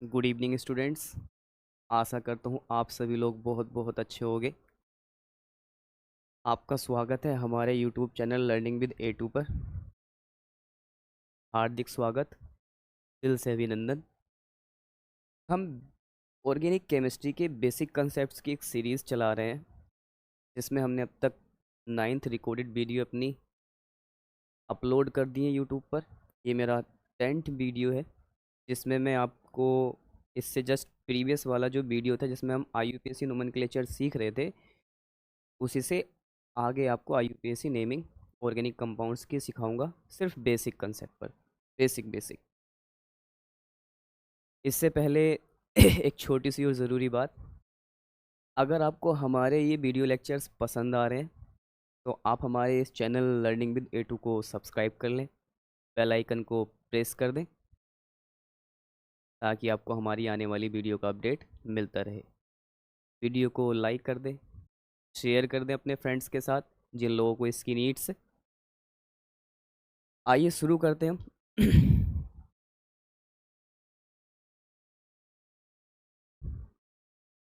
Good evening students. आशा करता हूँ आप सभी लोग बहुत बहुत अच्छे होंगे। आपका स्वागत है हमारे YouTube channel learning with A2 पर। हार्दिक स्वागत, दिल से अभिनंदन। हम ऑर्गेनिक केमिस्ट्री के बेसिक कंसेप्ट्स की एक सीरीज़ चला रहे हैं, जिसमें हमने अब तक 9th रिकॉर्डेड वीडियो अपनी अपलोड कर दी है यूट्यूब पर। ये मेरा 10th वीडियो है, जिसमें मैं आपको इससे जस्ट प्रीवियस वाला जो वीडियो था जिसमें हम IUPAC नोमेनक्लेचर सीख रहे थे, उसी से आगे आपको IUPAC नेमिंग ऑर्गेनिक कंपाउंड्स की सिखाऊंगा, सिर्फ बेसिक कंसेप्ट पर। Basic basic. इससे पहले एक छोटी सी और ज़रूरी बात, अगर आपको हमारे ये वीडियो लेक्चर्स पसंद आ रहे हैं तो आप हमारे इस चैनल लर्निंग विद A2 को सब्सक्राइब कर लें, बेल आइकन को प्रेस कर दें, ताकि आपको हमारी आने वाली वीडियो का अपडेट मिलता रहे। वीडियो को लाइक कर दें, शेयर कर दें अपने फ्रेंड्स के साथ जिन लोगों को इसकी नीड्स है। आइए शुरू करते हैं हम।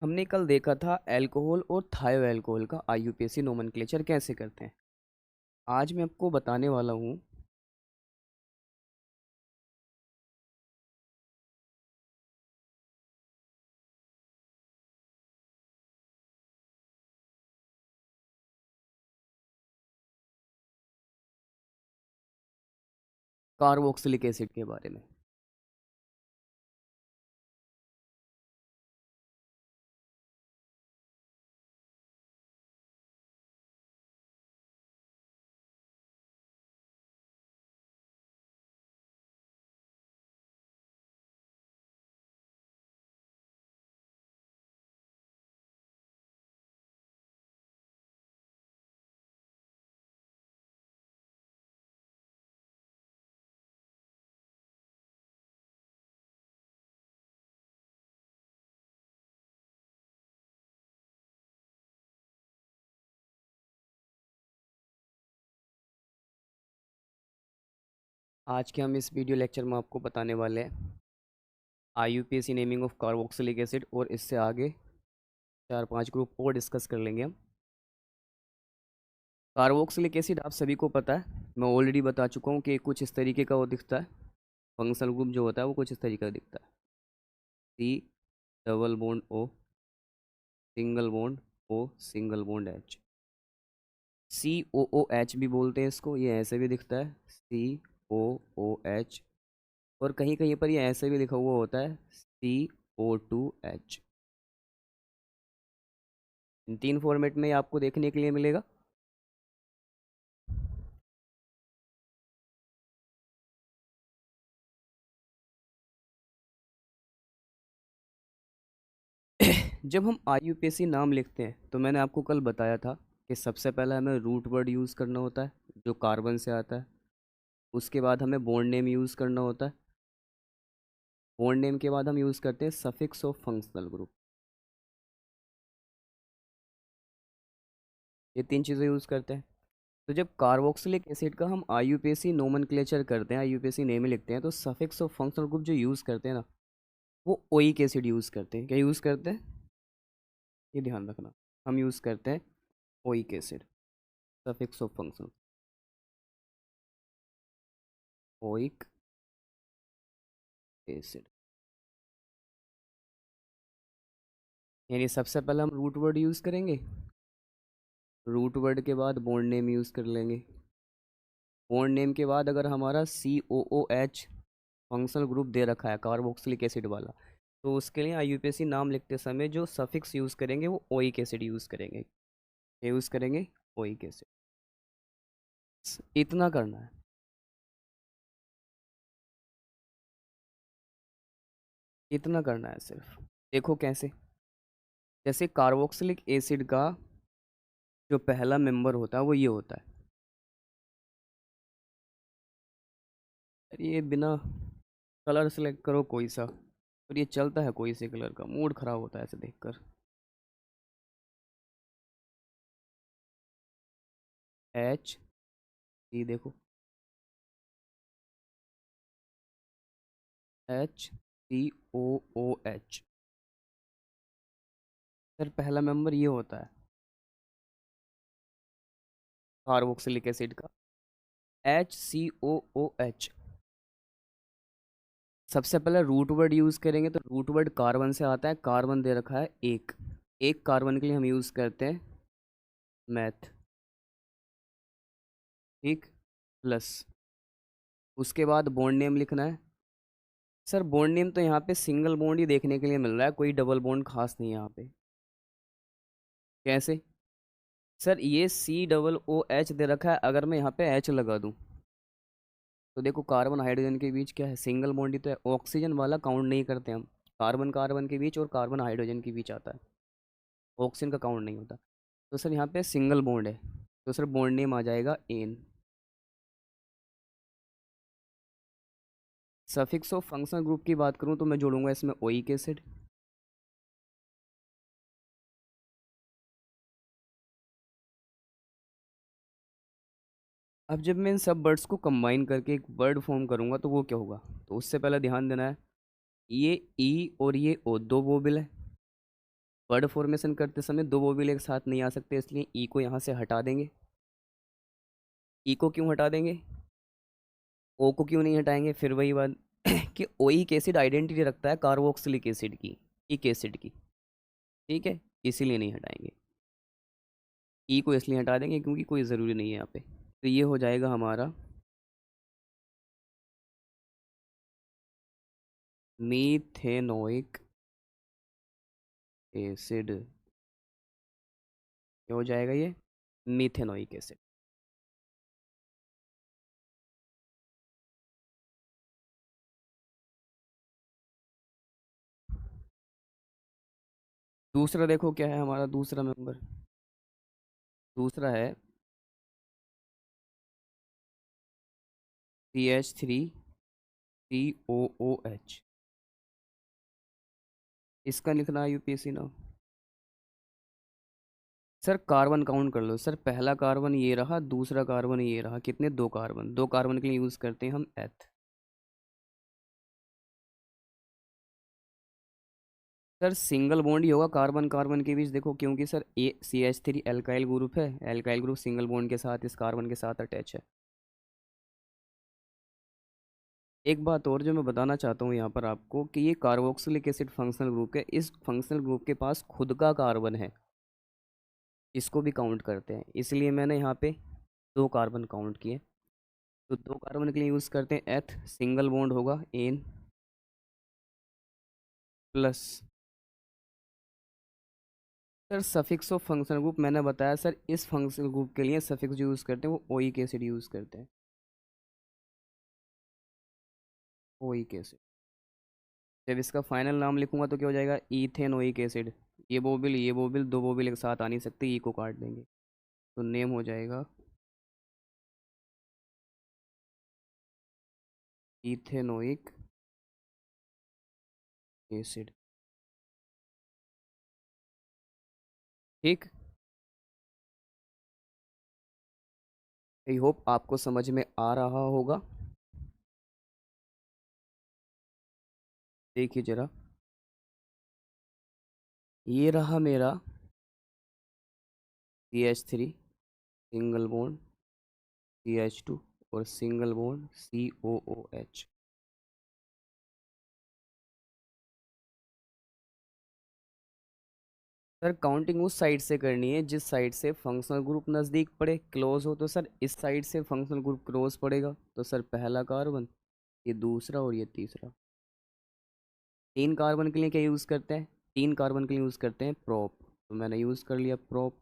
हमने कल देखा था अल्कोहल और थायो अल्कोहल का IUPAC नोमेनक्लेचर कैसे करते हैं। आज मैं आपको बताने वाला हूँ कार्बोक्सिलिक एसिड के बारे में। आज के हम इस वीडियो लेक्चर में आपको बताने वाले हैं IUPAC naming of carboxylic acid, और इससे आगे 4-5 ग्रुप और डिस्कस कर लेंगे हम। कार्बोक्सिलिक एसिड आप सभी को पता है, मैं ऑलरेडी बता चुका हूँ कि कुछ इस तरीके का वो दिखता है। फंक्शनल ग्रुप जो होता है वो कुछ इस तरीके का दिखता है। C double bond O, single bond O, single bond H। COOH भी बोलते हैं इसको, ये ऐसे भी दिखता है COOH। और कहीं कहीं पर ये ऐसे भी लिखा हुआ होता है CO2H। इन तीन फॉर्मेट में ये आपको देखने के लिए मिलेगा। जब हम IUPAC नाम लिखते हैं तो मैंने आपको कल बताया था कि सबसे पहले हमें रूट वर्ड यूज़ करना होता है जो कार्बन से आता है। उसके बाद हमें बॉन्ड नेम यूज़ करना होता है। बॉन्ड नेम के बाद हम यूज़ करते हैं सफिक्स ऑफ फंक्शनल ग्रुप। ये तीन चीज़ें यूज़ करते हैं। तो जब कार्बोक्सिलिक एसिड का हम IUPAC नोमेनक्लेचर करते हैं, IUPAC नेम में लिखते हैं, तो सफिक्स ऑफ फंक्शनल ग्रुप जो यूज़ करते हैं ना, वो ओइक एसिड यूज़ करते हैं। क्या यूज़ करते हैं, ये ध्यान रखना। हम यूज़ करते हैं oic acid, suffix of functional, oic acid. यानी सबसे पहले हम रूट वर्ड यूज़ करेंगे, रूट वर्ड के बाद बॉन्ड नेम यूज़ कर लेंगे। बॉन्ड नेम के बाद अगर हमारा COOH फंक्शनल ग्रुप दे रखा है कार्बोक्सिलिक एसिड वाला, तो उसके लिए IUPAC नाम लिखते समय जो सफिक्स यूज़ करेंगे वो ओइक एसिड यूज़ करेंगे। ये यूज़ करेंगे ओइक एसिड। इतना करना है। इतना करना है सिर्फ। देखो कैसे, जैसे कार्बोक्सिलिक एसिड का जो पहला मेंबर होता है वो ये होता है। ये बिना कलर सेलेक्ट करो कोई सा, और ये चलता है कोई से कलर का, मूड खराब होता है ऐसे देखकर। H, देखो, H COOH। सर पहला मेंबर ये होता है कार्बोक्सिलिक एसिड का, HCOOH। सबसे पहले रूट वर्ड यूज़ करेंगे तो रूट वर्ड कार्बन से आता है, कार्बन दे रखा है एक, एक कार्बन के लिए हम यूज़ करते हैं मैथ। ठीक, प्लस उसके बाद बॉन्ड नेम लिखना है। सर बॉन्ड नेम तो यहाँ पे सिंगल बॉन्ड ही देखने के लिए मिल रहा है, कोई डबल बॉन्ड खास नहीं है यहाँ पे। कैसे? सर ये COOH दे रखा है, अगर मैं यहाँ पे H लगा दूँ तो देखो कार्बन हाइड्रोजन के बीच क्या है, सिंगल बॉन्ड ही तो है, ऑक्सीजन वाला काउंट नहीं करते हम। कार्बन कार्बन के बीच और कार्बन हाइड्रोजन के बीच आता है, ऑक्सीजन का काउंट नहीं होता। तो सर यहाँ पे सिंगल बॉन्ड है, तो सर बॉन्ड नेम आ जाएगा ane. Suffix of functional group की बात करूँ तो मैं जोड़ूंगा इसमें ओइक एसिड। अब जब मैं इन सब वर्ड्स को कंबाइन करके एक वर्ड फॉर्म करूंगा तो वो क्या होगा, तो उससे पहले ध्यान देना है ये ई और ये ओ दो वोवेल है। वर्ड फॉर्मेशन करते समय दो वोवेल एक साथ नहीं आ सकते, इसलिए ई को यहाँ से हटा देंगे। ई को क्यों हटा देंगे, ओ को क्यों नहीं हटाएंगे, फिर वही बात कि ओइक एसिड आइडेंटिटी रखता है कार्बोक्सिलिक एसिड की, इक एसिड की। ठीक है, इसीलिए नहीं हटाएंगे। ई को इसलिए हटा देंगे क्योंकि कोई ज़रूरी नहीं है यहाँ पे। तो ये हो जाएगा हमारा मीथेनोइक एसिड। क्या हो जाएगा ये, मीथेनोइक एसिड। दूसरा देखो क्या है हमारा दूसरा मेंबर, दूसरा है CH3COOH। इसका लिखना है यूपीएससी ना। सर कार्बन काउंट कर लो, सर पहला कार्बन ये रहा, दूसरा कार्बन ये रहा, कितने, दो कार्बन, दो कार्बन के लिए यूज़ करते हैं हम एथ। सर सिंगल बॉन्ड ही होगा कार्बन कार्बन के बीच, देखो क्योंकि सर CH3 एल्काइल ग्रुप है, एल्काइल ग्रुप सिंगल बॉन्ड के साथ इस कार्बन के साथ अटैच है। एक बात और जो मैं बताना चाहता हूँ यहाँ पर आपको कि ये कार्बोक्सिलिक एसिड फंक्शनल ग्रुप है, इस फंक्शनल ग्रुप के पास खुद का कार्बन है, इसको भी काउंट करते हैं, इसलिए मैंने यहाँ पे दो कार्बन काउंट किए। तो दो कार्बन के लिए यूज़ करते हैं एथ, सिंगल बॉन्ड होगा ane, plus sir suffix of functional group मैंने बताया सर, इस फंक्शनल ग्रुप के लिए सफिक्स जो यूज़ करते हैं वो ओइक एसिड यूज़ करते हैं, ओइक एसिड। जब इसका फाइनल नाम लिखूंगा तो क्या हो जाएगा, इथेनोइक एसिड। ये बोबिल दो बोबिल एक साथ आ नहीं सकते, ई को काट देंगे, तो नेम हो जाएगा इथेनोइक एसिड। ठीक, आई होप आपको समझ में आ रहा होगा। देखिए जरा, ये रहा मेरा CH3 सिंगल बॉन्ड CH2 और single bond COOH। Sir counting उस साइड से करनी है जिस साइड से फंक्शनल ग्रुप नज़दीक पड़े, क्लोज हो, तो सर इस साइड से फंक्शनल ग्रुप क्लोज पड़ेगा, तो सर पहला कार्बन, ये दूसरा और ये तीसरा। तीन कार्बन के लिए क्या यूज़ करते हैं, तीन कार्बन के लिए यूज़ करते हैं प्रोप, तो मैंने यूज़ कर लिया प्रोप।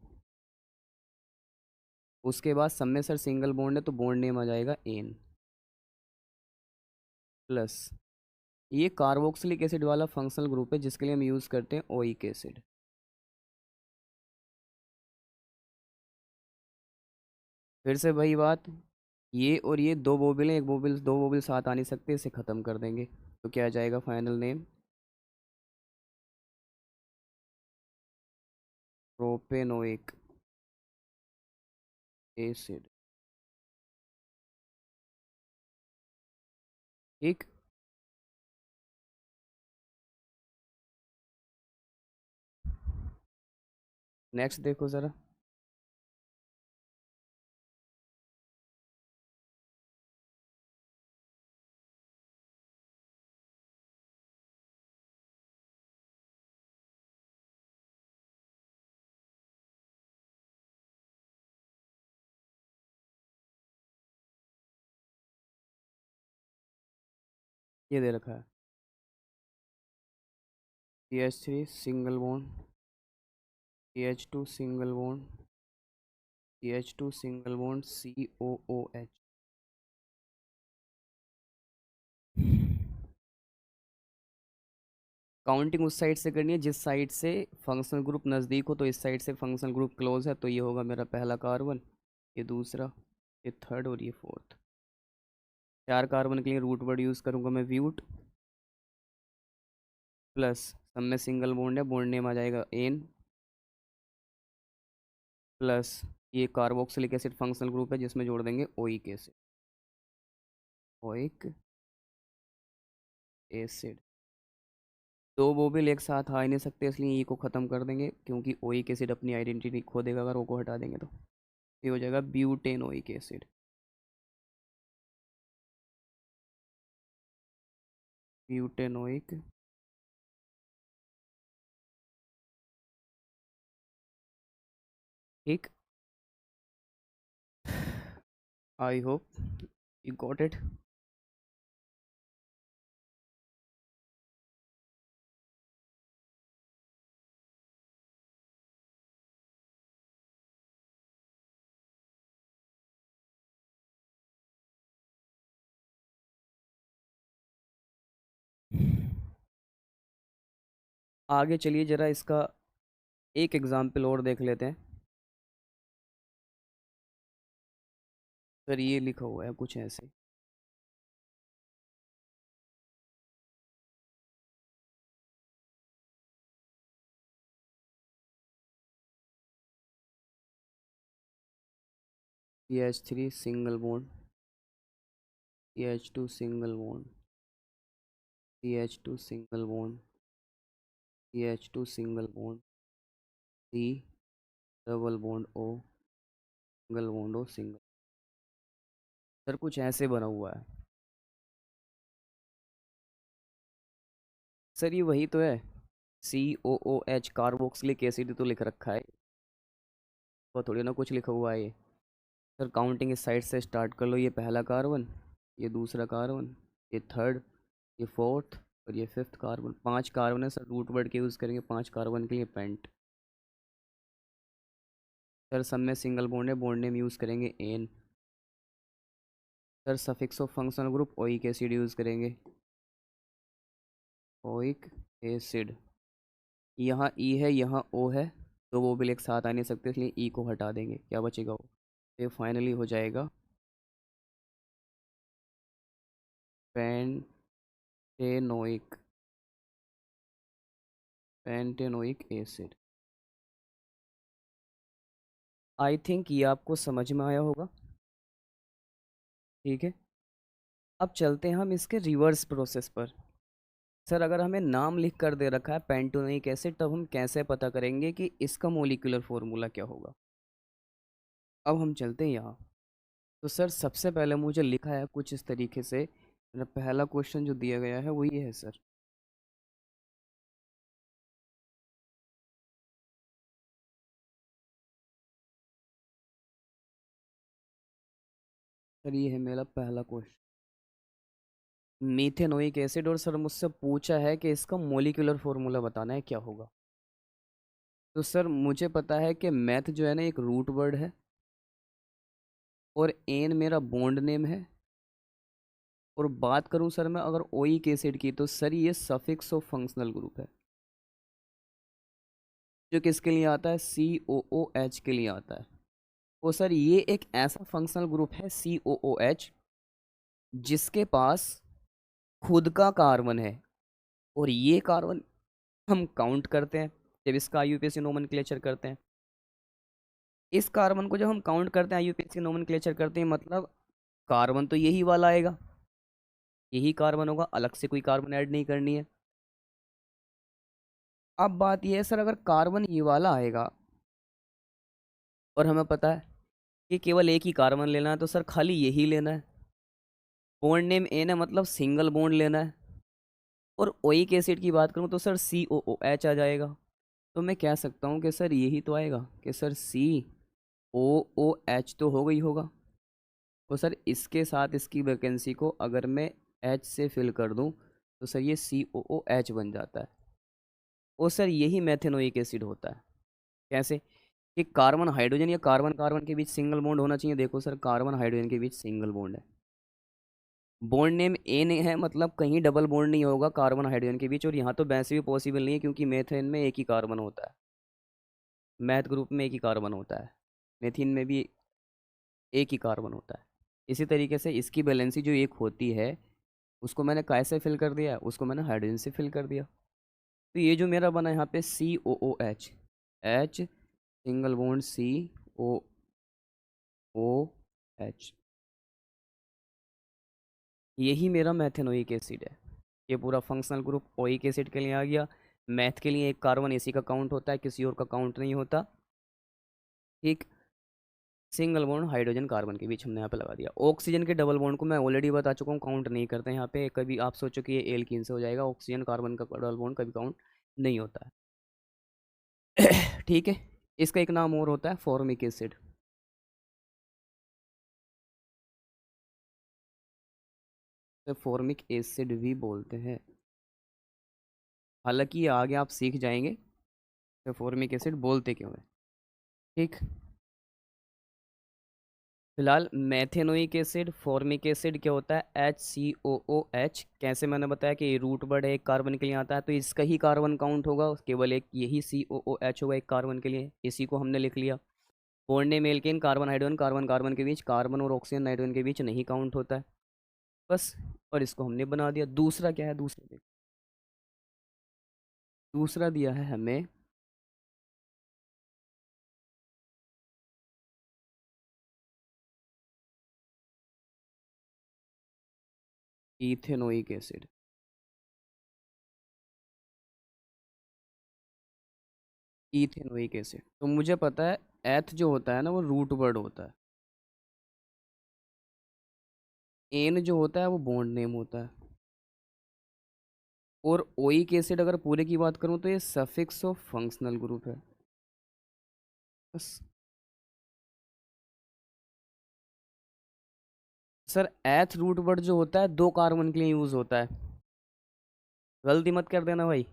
उसके बाद सब में सर सिंगल बॉन्ड है तो बॉन्ड नेम आ जाएगा एन, प्लस ये कार्बोक्सिलिक एसिड वाला फंक्शनल ग्रुप है जिसके लिए हम यूज़ करते हैं ओइक एसिड। फिर से वही बात, ये और ये दो बोबिल हैं, एक बोबिल दो बोबिल साथ आ नहीं सकते, इसे ख़त्म कर देंगे, तो क्या आ जाएगा फाइनल नेम, प्रोपेनोइक एसिड। ठीक, नेक्स्ट देखो ज़रा। ये दे रखा है CH3 single bond, CH2 single bond, CH2 single bond, COOH। Counting उस साइड से करनी है जिस साइड से फंक्शनल ग्रुप नज़दीक हो, तो इस साइड से फंक्शनल ग्रुप क्लोज है, तो ये होगा मेरा पहला कार्बन, ये दूसरा, ये थर्ड और ये फोर्थ। 4 कार्बन के लिए रूट वर्ड यूज़ करूँगा मैं व्यूट, प्लस सब में सिंगल बॉन्ड है, बॉन्ड नेम आ जाएगा एन, प्लस ये कार्बोक्सिलिक एसिड फंक्शनल ग्रुप है जिसमें जोड़ देंगे ओइक एसिड, ओइक एसिड। दो बोबिल एक साथ आ ही नहीं सकते, इसलिए ई को ख़त्म कर देंगे, क्योंकि ओइक एसिड अपनी आइडेंटिटी खो देगा अगर ओ को हटा देंगे तो। ये हो जाएगा ब्यूटेनोइक एसिड। ब्यूटेनोइक, ठीक। I hope you got it. आगे चलिए ज़रा इसका एक एग्जाम्पल और देख लेते हैं। सर ये लिखा हुआ है कुछ ऐसे, CH3 single bond, CH2 single bond, CH2 single bond, CH2 single bond, C double bond O, single bond O single. Sir कुछ ऐसे बना हुआ है। सर ये वही तो है, COOH कार्बोक्सिलिक एसिड तो लिख रखा है, वो थोड़ी ना कुछ लिखा हुआ है ये। सर काउंटिंग इस साइड से स्टार्ट कर लो, ये पहला कार्बन, ये दूसरा कार्बन, ये थर्ड, ये फोर्थ और ये फिफ्थ कार्बन। 5 कार्बन है सर, रूट वर्ड के यूज़ करेंगे 5 कार्बन के लिए, पेंट। सर सब में सिंगल बॉन्ड है, बॉन्ड नेम यूज़ करेंगे ane. Sir suffix of functional group oic acid use करेंगे, ओइक एसिड। यहाँ ई है, यहाँ ओ है, तो वो भी एक साथ आ नहीं सकते, इसलिए ई को हटा देंगे, क्या बचेगा वो। ये फाइनली हो जाएगा pentanoic, pentanoic acid. I think ये आपको समझ में आया होगा, ठीक है। अब चलते हैं हम इसके रिवर्स प्रोसेस पर। सर अगर हमें नाम लिख कर दे रखा है पेंटोनिक एसिड, तब हम कैसे पता करेंगे कि इसका मोलिकुलर फॉर्मूला क्या होगा। अब हम चलते हैं यहाँ। तो सर सबसे पहले मुझे लिखा है कुछ इस तरीके से, मेरा पहला क्वेश्चन जो दिया गया है वो ये है सर। सर ये है मेरा पहला क्वेश्चन, मीथेनोइक एसिड, और सर मुझसे पूछा है कि इसका मोलिकुलर फॉर्मूला बताना है, क्या होगा। तो सर मुझे पता है कि मैथ जो है ना एक रूट वर्ड है, और एन मेरा बॉन्ड नेम है। और बात करूं सर मैं अगर ओइक एसिड की, तो सर ये सफिक्स ऑफ फंक्शनल ग्रुप है, जो किसके लिए आता है, COOH के लिए आता है। और सर ये एक ऐसा फंक्शनल ग्रुप है COOH जिसके पास खुद का कार्बन है, और ये कार्बन हम काउंट करते हैं जब इसका IUPAC नोमेनक्लेचर करते हैं। इस कार्बन को जब हम काउंट करते हैं, IUPAC नोमेनक्लेचर करते हैं, मतलब कार्बन तो यही वाला आएगा, यही कार्बन होगा, अलग से कोई कार्बन ऐड नहीं करनी है। अब बात यह है सर, अगर कार्बन ये वाला आएगा और हमें पता है कि केवल एक ही कार्बन लेना है, तो सर खाली यही लेना है। बॉन्ड नेम एन है, मतलब सिंगल बॉन्ड लेना है। और ओइक एसिड की बात करूँ तो सर COOH आ जाएगा। तो मैं कह सकता हूँ कि सर यही तो आएगा कि सर COOH तो हो गई होगा। तो सर इसके साथ इसकी वैकेंसी को अगर मैं H से फिल कर दूँ तो सर ये COOH बन जाता है। और सर यही मेथेनोइक एसिड होता है। कैसे? कि कार्बन हाइड्रोजन या कार्बन कार्बन के बीच सिंगल बॉन्ड होना चाहिए। देखो सर, कार्बन हाइड्रोजन के बीच सिंगल बॉन्ड है। बॉन्ड नेम एन है, मतलब कहीं डबल बॉन्ड नहीं होगा कार्बन हाइड्रोजन के बीच। और यहाँ तो वैसे भी पॉसिबल नहीं है, क्योंकि मेथेन में एक ही कार्बन होता है। मैथ ग्रुप में एक ही कार्बन होता है। मेथिन में भी एक ही कार्बन होता है। इसी तरीके से इसकी वैलेंसी जो एक होती है, उसको मैंने कैसे फिल कर दिया? उसको मैंने हाइड्रोजन से फिल कर दिया। तो ये जो मेरा बना यहाँ पे COOH, H single bond COOH, यही मेरा मैथेनोइक एसिड है। ये पूरा फंक्शनल ग्रुप ओइक एसिड के लिए आ गया। मैथ के लिए एक कार्बन इसी का काउंट होता है, किसी और का काउंट नहीं होता। ठीक। सिंगल बॉन्ड हाइड्रोजन कार्बन के बीच हमने यहाँ पे लगा दिया। ऑक्सीजन के डबल बॉन्ड को मैं ऑलरेडी बता चुका हूँ, काउंट नहीं करते हैं यहाँ पे। कभी आप सोचो कि ये एल्कीन से हो जाएगा, ऑक्सीजन कार्बन का डबल बॉन्ड कभी काउंट नहीं होता है। ठीक है। इसका एक नाम और होता है फॉर्मिक एसिड। तो फॉर्मिक एसिड भी बोलते हैं। हालांकि ये आगे आप सीख जाएंगे तो फॉर्मिक एसिड बोलते क्यों है। ठीक। फिलहाल मेथेनोइक एसिड, फॉर्मिक एसिड क्या होता है? HCOOH। कैसे? मैंने बताया कि रूट वर्ड है, एक कार्बन के लिए आता है, तो इसका ही कार्बन काउंट होगा, केवल एक यही COOH होगा एक कार्बन के लिए। इसी को हमने लिख लिया। Bond name alkane, carbon hydrogen, carbon carbon के बीच, कार्बन और ऑक्सीजन नाइट्रोजन के बीच नहीं काउंट होता है। बस। और इसको हमने बना दिया। दूसरा क्या है? दूसरा दिया है हमें इथेनोइक एसिड। इथेनोइक एसिड तो मुझे पता है, एथ जो होता है ना वो रूट वर्ड होता है। एन जो होता है वो बॉन्ड नेम होता है। और ओइक एसिड अगर पूरे की बात करूं तो ये सफिक्स ऑफ फंक्शनल ग्रुप है। बस। सर एथ रूट वर्ड जो होता है दो कार्बन के लिए यूज होता है। गलती मत कर देना भाई।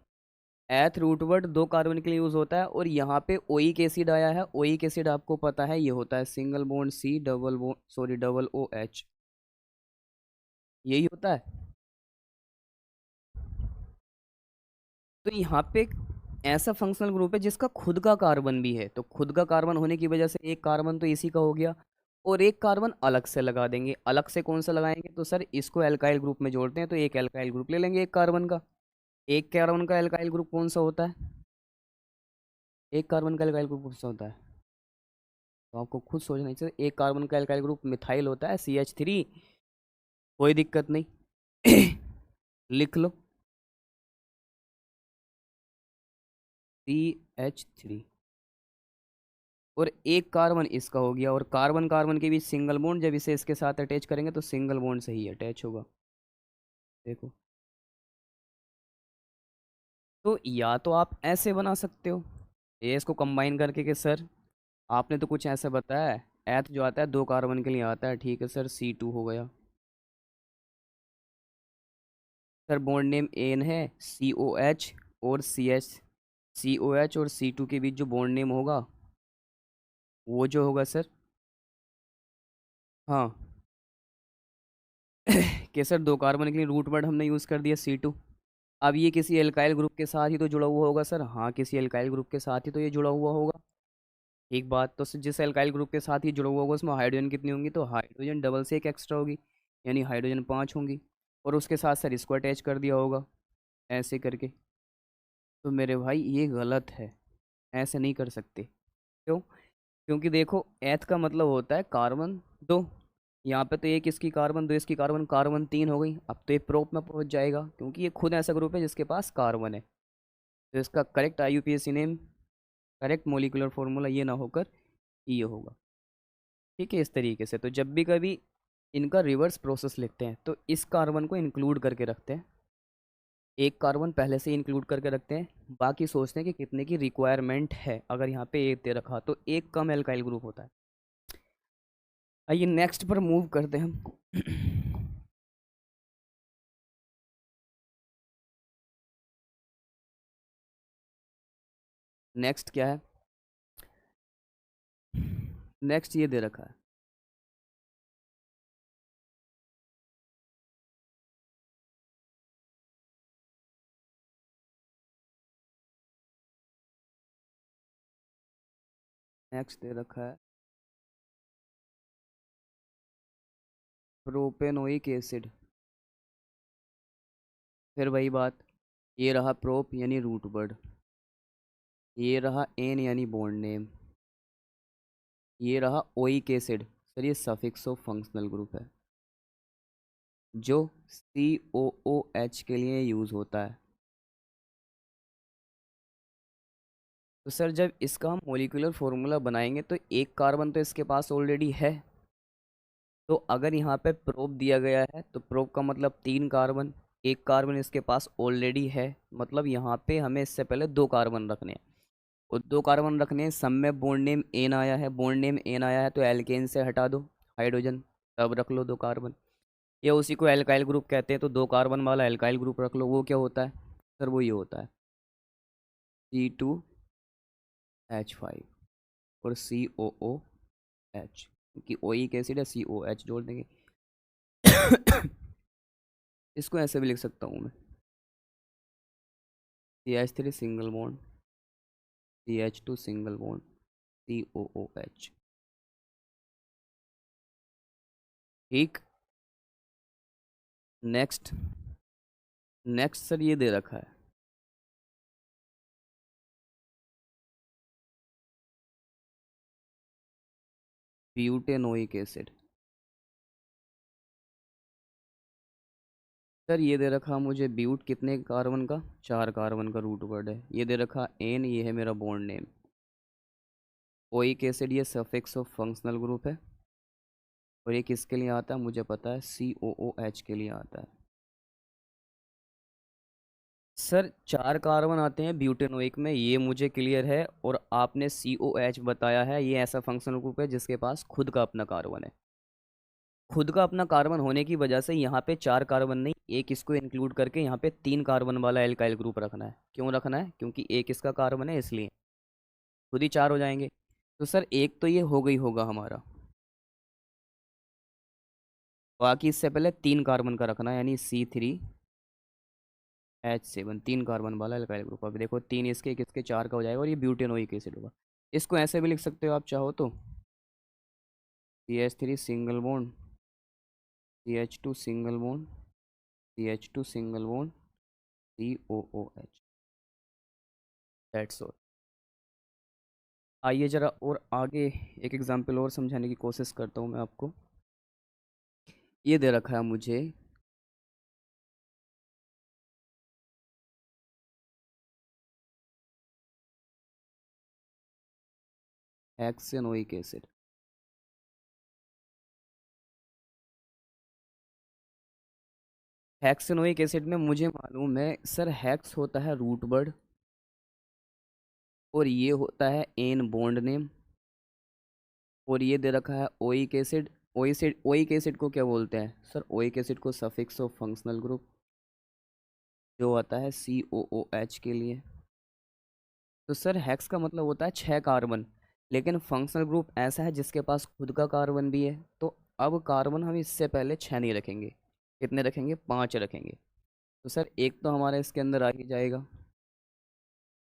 एथ रूट वर्ड दो कार्बन के लिए यूज होता है। और यहाँ पे ओइक एसिड आया है। ओइक एसिड आपको पता है ये होता है single bond C double bond, sorry, double OH। यही होता है। तो यहाँ पे एक ऐसा फंक्शनल ग्रुप है जिसका खुद का कार्बन भी है। तो खुद का कार्बन होने की वजह से एक कार्बन तो इसी का हो गया। और एक कार्बन अलग से लगा देंगे। अलग से कौन सा लगाएंगे? तो सर इसको एल्काइल ग्रुप में जोड़ते हैं, तो एक एल्काइल ग्रुप ले लेंगे एक कार्बन का। एक कार्बन का एल्काइल ग्रुप कौन सा होता है? एक कार्बन का एल्काइल ग्रुप कौन सा होता है? तो आपको खुद सोचना चाहिए। एक कार्बन का एल्काइल ग्रुप मिथाइल होता है, CH3। कोई दिक्कत नहीं। लिख लो, CH3। और एक कार्बन इसका हो गया। और कार्बन कार्बन के बीच सिंगल बॉन्ड, जब इसे इसके साथ अटैच करेंगे तो सिंगल बॉन्ड से ही अटैच होगा। देखो। तो या तो आप ऐसे बना सकते हो, ये इसको कंबाइन करके कि सर आपने तो कुछ ऐसा बताया है, एथ जो आता है दो कार्बन के लिए आता है, ठीक है सर, C2 हो गया। सर बॉन्ड नेम एन है, COH और COH और C2 के बीच जो बॉन्ड नेम होगा वो जो होगा सर, हाँ, कि सर दो कार्बन के लिए रूट वर्ड हमने यूज़ कर दिया C2। अब ये किसी एल्काइल ग्रुप के साथ ही तो जुड़ा हुआ होगा सर। हाँ, किसी एल्काइल ग्रुप के साथ ही तो ये जुड़ा हुआ होगा। एक बात तो जिस एल्काइल ग्रुप के साथ ही जुड़ा हुआ होगा उसमें हाइड्रोजन कितनी होंगी? तो हाइड्रोजन डबल से एक एक्स्ट्रा होगी, यानी हाइड्रोजन 5 होंगी। और उसके साथ सर इसको अटैच कर दिया होगा ऐसे करके। तो मेरे भाई ये गलत है, ऐसे नहीं कर सकते। क्यों? क्योंकि देखो एथ का मतलब होता है कार्बन दो। यहाँ पे तो एक इसकी कार्बन, दो इसकी कार्बन, कार्बन 3 हो गई। अब तो ये प्रोप में पहुंच जाएगा, क्योंकि ये खुद ऐसा ग्रुप है जिसके पास कार्बन है। तो इसका correct IUPAC name, correct molecular formula ये ना होकर ये होगा। ठीक है, इस तरीके से। तो जब भी कभी इनका रिवर्स प्रोसेस लिखते हैं तो इस कार्बन को इंक्लूड करके रखते हैं, एक कार्बन पहले से इंक्लूड करके रखते हैं, बाकी सोचते हैं कि कितने की रिक्वायरमेंट है। अगर यहाँ पे एक दे रखा तो एक कम एल्काइल ग्रुप होता है। आइए नेक्स्ट पर मूव करते हैं हम। नेक्स्ट क्या है? नेक्स्ट ये दे रखा है, नेक्स्ट दे रखा है प्रोपेनोइक एसिड। फिर वही बात, ये रहा प्रोप यानी रूट वर्ड, ये रहा एन यानी बॉन्ड नेम, ये रहा ओइक एसिड। सर ये सफिक्स ऑफ फंक्शनल ग्रुप है जो COOH के लिए यूज़ होता है। तो सर जब इसका हम मोलिकुलर फॉर्मूला बनाएंगे तो एक कार्बन तो इसके पास ऑलरेडी है। तो अगर यहाँ पे प्रोप दिया गया है तो प्रोप का मतलब 3 कार्बन, एक कार्बन इसके पास ऑलरेडी है, मतलब यहाँ पे हमें इससे पहले 2 कार्बन रखने हैं। और 2 कार्बन रखने हैं, सब में बॉन्ड नेम एन आया है, बॉन्ड नेम एन आया है तो एल्केन से हटा दो हाइड्रोजन, तब रख लो 2 कार्बन। या उसी को एल्काइल ग्रुप कहते हैं, तो 2 कार्बन वाला एल्काइल ग्रुप रख लो। वो क्या होता है सर? वो ये होता है C2H5 और COOH, क्योंकि ओइक एसिड है COH जोड़ देंगे। इसको ऐसे भी लिख सकता हूँ मैं, CH3 single bond CH2 single bond COOH। ठीक। नेक्स्ट, नेक्स्ट सर ये दे रखा है ब्यूटेनोइक एसिड। सर ये दे रखा मुझे ब्यूट कितने कार्बन का? 4 कार्बन का रूट वर्ड है। ये दे रखा एन, ये है मेरा बॉन्ड नेम। ओइक एसिड ये सफिक्स ऑफ फंक्शनल ग्रुप है। और ये किसके लिए आता है मुझे पता है, COOH के लिए आता है। सर 4 कार्बन आते हैं ब्यूटेनोइक में, ये मुझे क्लियर है। और आपने COH बताया है, ये ऐसा फंक्शनल ग्रुप है जिसके पास खुद का अपना कार्बन है। खुद का अपना कार्बन होने की वजह से यहाँ पे 4 कार्बन नहीं, एक इसको इंक्लूड करके यहाँ पे 3 कार्बन वाला एल्काइल ग्रुप रखना है। क्यों रखना है? क्योंकि एक इसका कार्बन है इसलिए, खुद ही 4 हो जाएंगे। तो सर एक तो ये हो गई होगा हमारा, बाकी इससे पहले 3 कार्बन का रखना है, यानी C3H7, 3 कार्बन वाला एल्काइल ग्रुप। अब देखो 3 इसके, एक इसके, 4 का हो जाएगा और ये ब्यूटेनोइक एसिड होगा। इसको ऐसे भी लिख सकते हो आप चाहो तो, CH3 single bond CH2 single bond CH2 single bond COOH। That's all. आइए ज़रा और आगे एक एग्जांपल और समझाने की कोशिश करता हूँ मैं आपको। ये दे रखा है मुझे हेक्सेनोइक एसिड। हेक्सेनोइक एसिड में मुझे मालूम है सर, हेक्स होता है रूट वर्ड और ये होता है एन बॉन्ड नेम। और ये दे रखा है ओइक एसिड। ओइक एसिड को क्या बोलते हैं सर? ओइक एसिड को सफिक्स ऑफ फंक्शनल ग्रुप, जो आता है COOH के लिए। तो सर हेक्स का मतलब होता है 6 कार्बन, लेकिन फंक्शनल ग्रुप ऐसा है जिसके पास खुद का कार्बन भी है। तो अब कार्बन हम इससे पहले 6 नहीं रखेंगे, कितने रखेंगे? 5 रखेंगे। तो सर एक तो हमारा इसके अंदर आ ही जाएगा।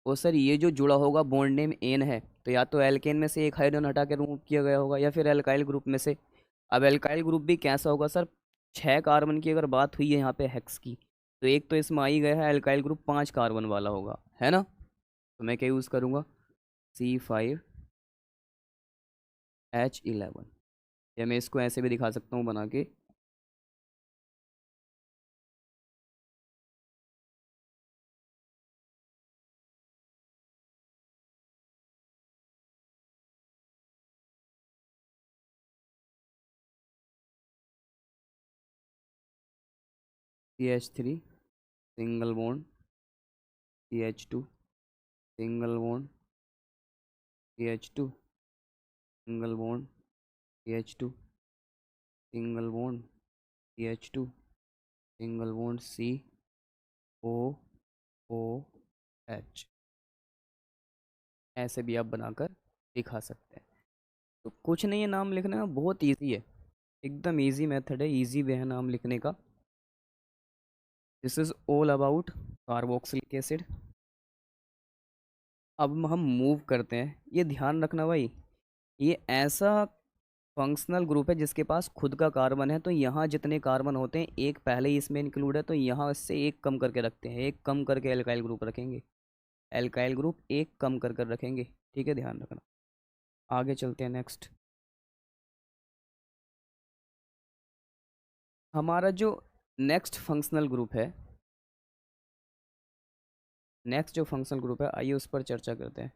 और सर ये जो जुड़ा होगा बॉन्ड नेम एन है, तो या तो एल्केन में से एक हाइड्रोजन हटा के रिमूव किया गया होगा या फिर एल्काइल ग्रुप में से। अब एल्काइल ग्रुप भी कैसा होगा सर? 6 कार्बन की अगर बात हुई है यहाँ पे हेक्स की, तो एक तो इसमें आ ही गया है एल्काइल ग्रुप, 5 कार्बन वाला होगा, है ना? तो मैं क्या यूज़ करूँगा? C5H11। या मैं इसको ऐसे भी दिखा सकता हूँ बना के, CH3 single bond CH2 single bond CH2 single bond CH2 single bond CH2 single bond COOH। ऐसे भी आप बनाकर दिखा सकते हैं। तो कुछ नहीं है, नाम लिखना बहुत इजी है, एकदम इजी मेथड है, इजी वे है नाम लिखने का। This is all about carboxylic acid. अब हम मूव करते हैं, ये ध्यान रखना भाई, ये ऐसा फंक्शनल ग्रुप है जिसके पास खुद का कार्बन है, तो यहाँ जितने कार्बन होते हैं एक पहले ही इसमें इंक्लूड है, तो यहाँ से एक कम करके रखते हैं, एक कम करके एल्काइल ग्रुप रखेंगे, एल्काइल ग्रुप एक कम कर कर रखेंगे। ठीक है, ध्यान रखना। आगे चलते हैं नेक्स्ट। हमारा जो नेक्स्ट फंक्शनल ग्रुप है, नेक्स्ट जो फंक्शनल ग्रुप है, आइए उस पर चर्चा करते हैं।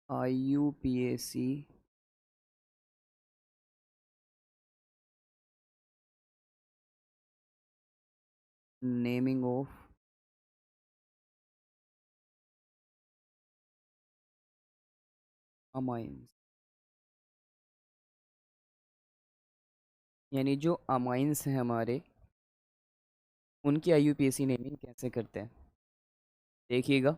IUPAC नेमिंग ऑफ अमाइंस, यानी जो अमाइंस हैं हमारे, उनकी IUPAC नेमिंग कैसे करते हैं, देखिएगा।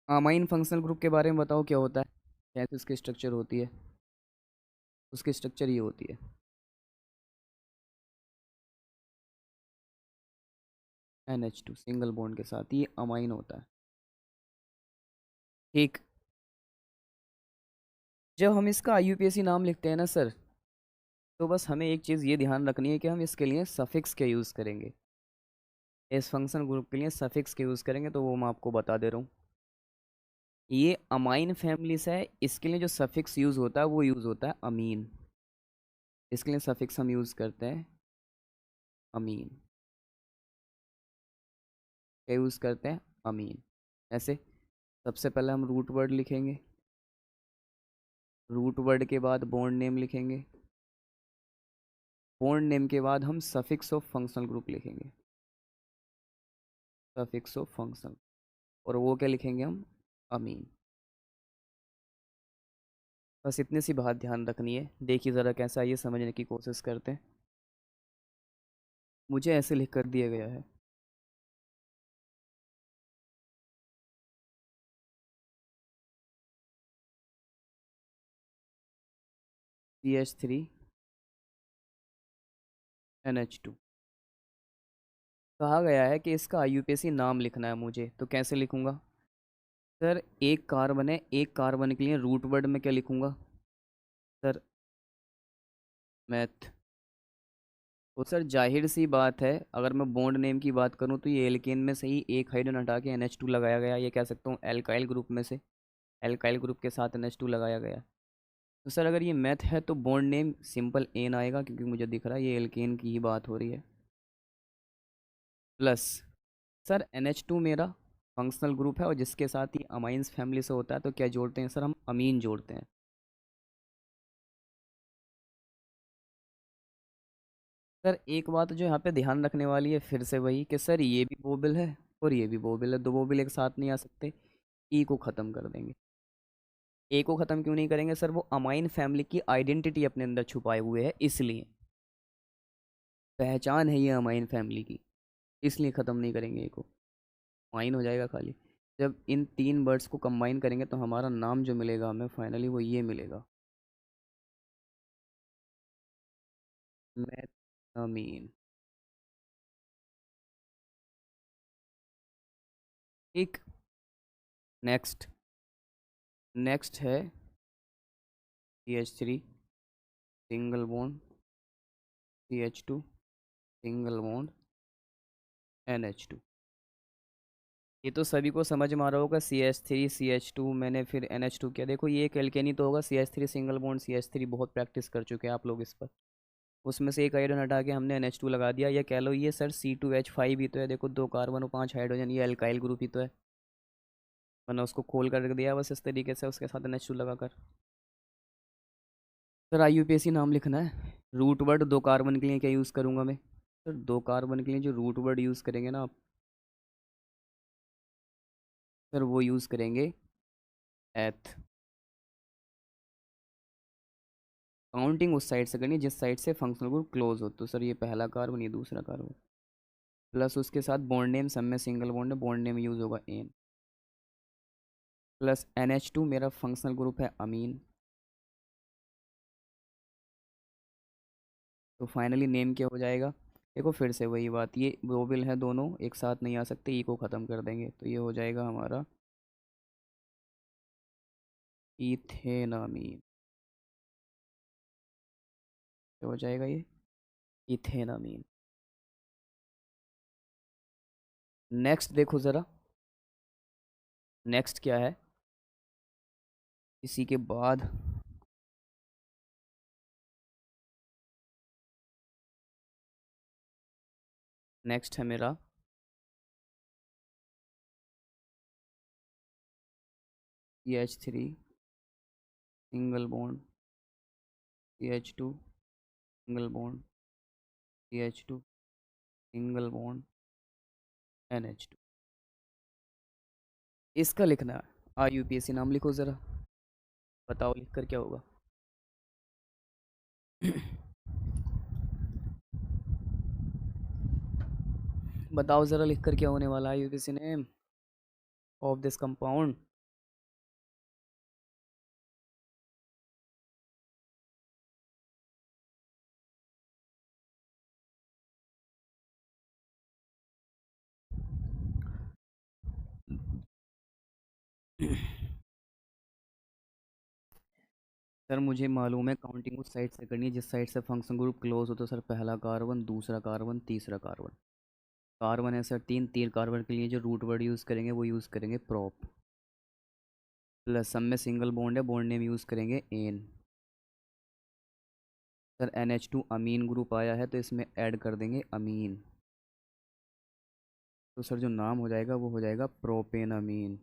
अमाइन फंक्शनल ग्रुप के बारे में बताओ क्या होता है, कैसे उसकी स्ट्रक्चर होती है। उसकी स्ट्रक्चर ये होती है, NH2 सिंगल बॉन्ड के साथ ये अमाइन होता है। ठीक, जब हम इसका IUPAC नाम लिखते हैं ना सर, तो बस हमें एक चीज़ ये ध्यान रखनी है कि हम इसके लिए सफिक्स के यूज़ करेंगे, इस फंक्शन ग्रुप के लिए सफिक्स के यूज़ करेंगे, तो वो मैं आपको बता दे रहा हूँ। ये अमाइन फैमिली से है, इसके लिए जो सफिक्स यूज़ होता है वो यूज़ होता है अमीन। इसके लिए सफिक्स हम यूज़ करते हैं अमीन। क्या यूज़ करते हैं, अमीन। ऐसे सबसे पहले हम रूट वर्ड लिखेंगे, रूट वर्ड के बाद बॉन्ड नेम लिखेंगे, बॉन्ड नेम के बाद हम सफिक्स ऑफ फंक्शनल ग्रुप लिखेंगे, सफिक्स ऑफ फंक्शनल, और वो क्या लिखेंगे हम, अमीन। बस इतनी सी बात ध्यान रखनी है। देखिए ज़रा कैसा ये समझने की कोशिश करते हैं। मुझे ऐसे लिख कर दिया गया है, CH3NH2। कहा गया है कि इसका IUPAC नाम लिखना है मुझे, तो कैसे लिखूंगा सर, एक कार्बन है, एक कार्बन के लिए रूट वर्ड में क्या लिखूंगा सर, मैथ। तो सर जाहिर सी बात है, अगर मैं बॉन्ड नेम की बात करूं तो ये एल्केन में से ही एक हाइड्रोजन हटा के NH2 लगाया गया, ये कह सकता हूँ एल्काइल ग्रुप में से, एल्काइल ग्रुप के साथ NH2 लगाया गया। तो सर अगर ये मैथ है तो बॉन्ड नेम सिंपल एन आएगा, क्योंकि मुझे दिख रहा है ये एल्केन की ही बात हो रही है। प्लस सर NH2 मेरा फंक्शनल ग्रुप है, और जिसके साथ ही अमाइंस फैमिली से होता है, तो क्या जोड़ते हैं सर, हम अमीन जोड़ते हैं। सर एक बात जो यहाँ पे ध्यान रखने वाली है, फिर से वही कि सर ये भी बोबिल है और ये भी बोबिल है, दो बोबिल एक साथ नहीं आ सकते। ई को ख़त्म कर देंगे। ए को ख़त्म क्यों नहीं करेंगे सर, वो अमाइन फैमिली की आइडेंटिटी अपने अंदर छुपाए हुए है, इसलिए पहचान है ये अमाइन फैमिली की, इसलिए ख़त्म नहीं करेंगे ए को, माइन हो जाएगा खाली। जब इन तीन वर्ड्स को कंबाइन करेंगे तो हमारा नाम जो मिलेगा हमें फाइनली वो ये मिलेगा, मेथामीन। ठीक, नेक्स्ट, नेक्स्ट है CH3 single bond CH2 single bond NH2। ये तो सभी को समझ में आ रहा होगा, CH3 CH2 मैंने फिर NH2 किया, देखो ये एक एल्केनी तो होगा, CH3 सिंगल बॉन्ड CH3, बहुत प्रैक्टिस कर चुके हैं आप लोग इस पर। उसमें से एक हाइड्रोजन हटा के हमने NH2 लगा दिया, या कह लो ये सर C2H5 भी तो है, देखो 2 कार्बन और 5 हाइड्रोजन, ये अल्काइल ग्रुप ही तो है। मैंने उसको खोल कर रख दिया बस इस तरीके से उसके साथ NH2 लगा कर। सर IUPAC नाम लिखना है। रूट वर्ड 2 कार्बन के लिए क्या यूज़ करूँगा मैं? सर 2 कार्बन के लिए जो रूट वर्ड यूज़ करेंगे ना आप, सर वो यूज़ करेंगे एथ। काउंटिंग उस साइड से करनी है जिस साइड से फंक्शनल ग्रुप क्लोज हो, तो सर ये पहला कार्बन, ये दूसरा कार्बन। प्लस उसके साथ बॉन्ड नेम, सब में सिंगल बॉन्ड है, बॉन्ड नेम यूज़ होगा एन। प्लस NH2 मेरा फंक्शनल ग्रुप है अमीन। तो फाइनली नेम क्या हो जाएगा? देखो फिर से वही बात, ये वोवेल है दोनों एक साथ नहीं आ सकते, ई को ख़त्म कर देंगे तो ये हो जाएगा हमारा इथेनामीन। क्या हो जाएगा ये? इथेनामीन। नेक्स्ट देखो ज़रा, नेक्स्ट क्या है इसी के बाद? नेक्स्ट है मेरा CH3 single bond CH2 single bond CH2 single bond NH2। इसका लिखना है। IUPAC नाम लिखो ज़रा, बताओ लिख कर क्या होगा? बताओ ज़रा लिख कर क्या होने वाला है IUPAC name of this compound? Sir मुझे मालूम है काउंटिंग उस साइड से करनी है जिस साइड से फंक्शन ग्रुप क्लोज हो, तो सर पहला कार्बन, दूसरा कार्बन, तीसरा कार्बन। कार्बन है सर तीन, तीन कार्बन के लिए जो रूट वर्ड यूज़ करेंगे वो यूज़ करेंगे प्रोप। प्लस सब में सिंगल बॉन्ड है, बॉन्ड नेम यूज़ करेंगे एन। सर NH2 अमीन ग्रुप आया है तो इसमें ऐड कर देंगे अमीन। तो सर जो नाम हो जाएगा वो हो जाएगा प्रोपेनामीन।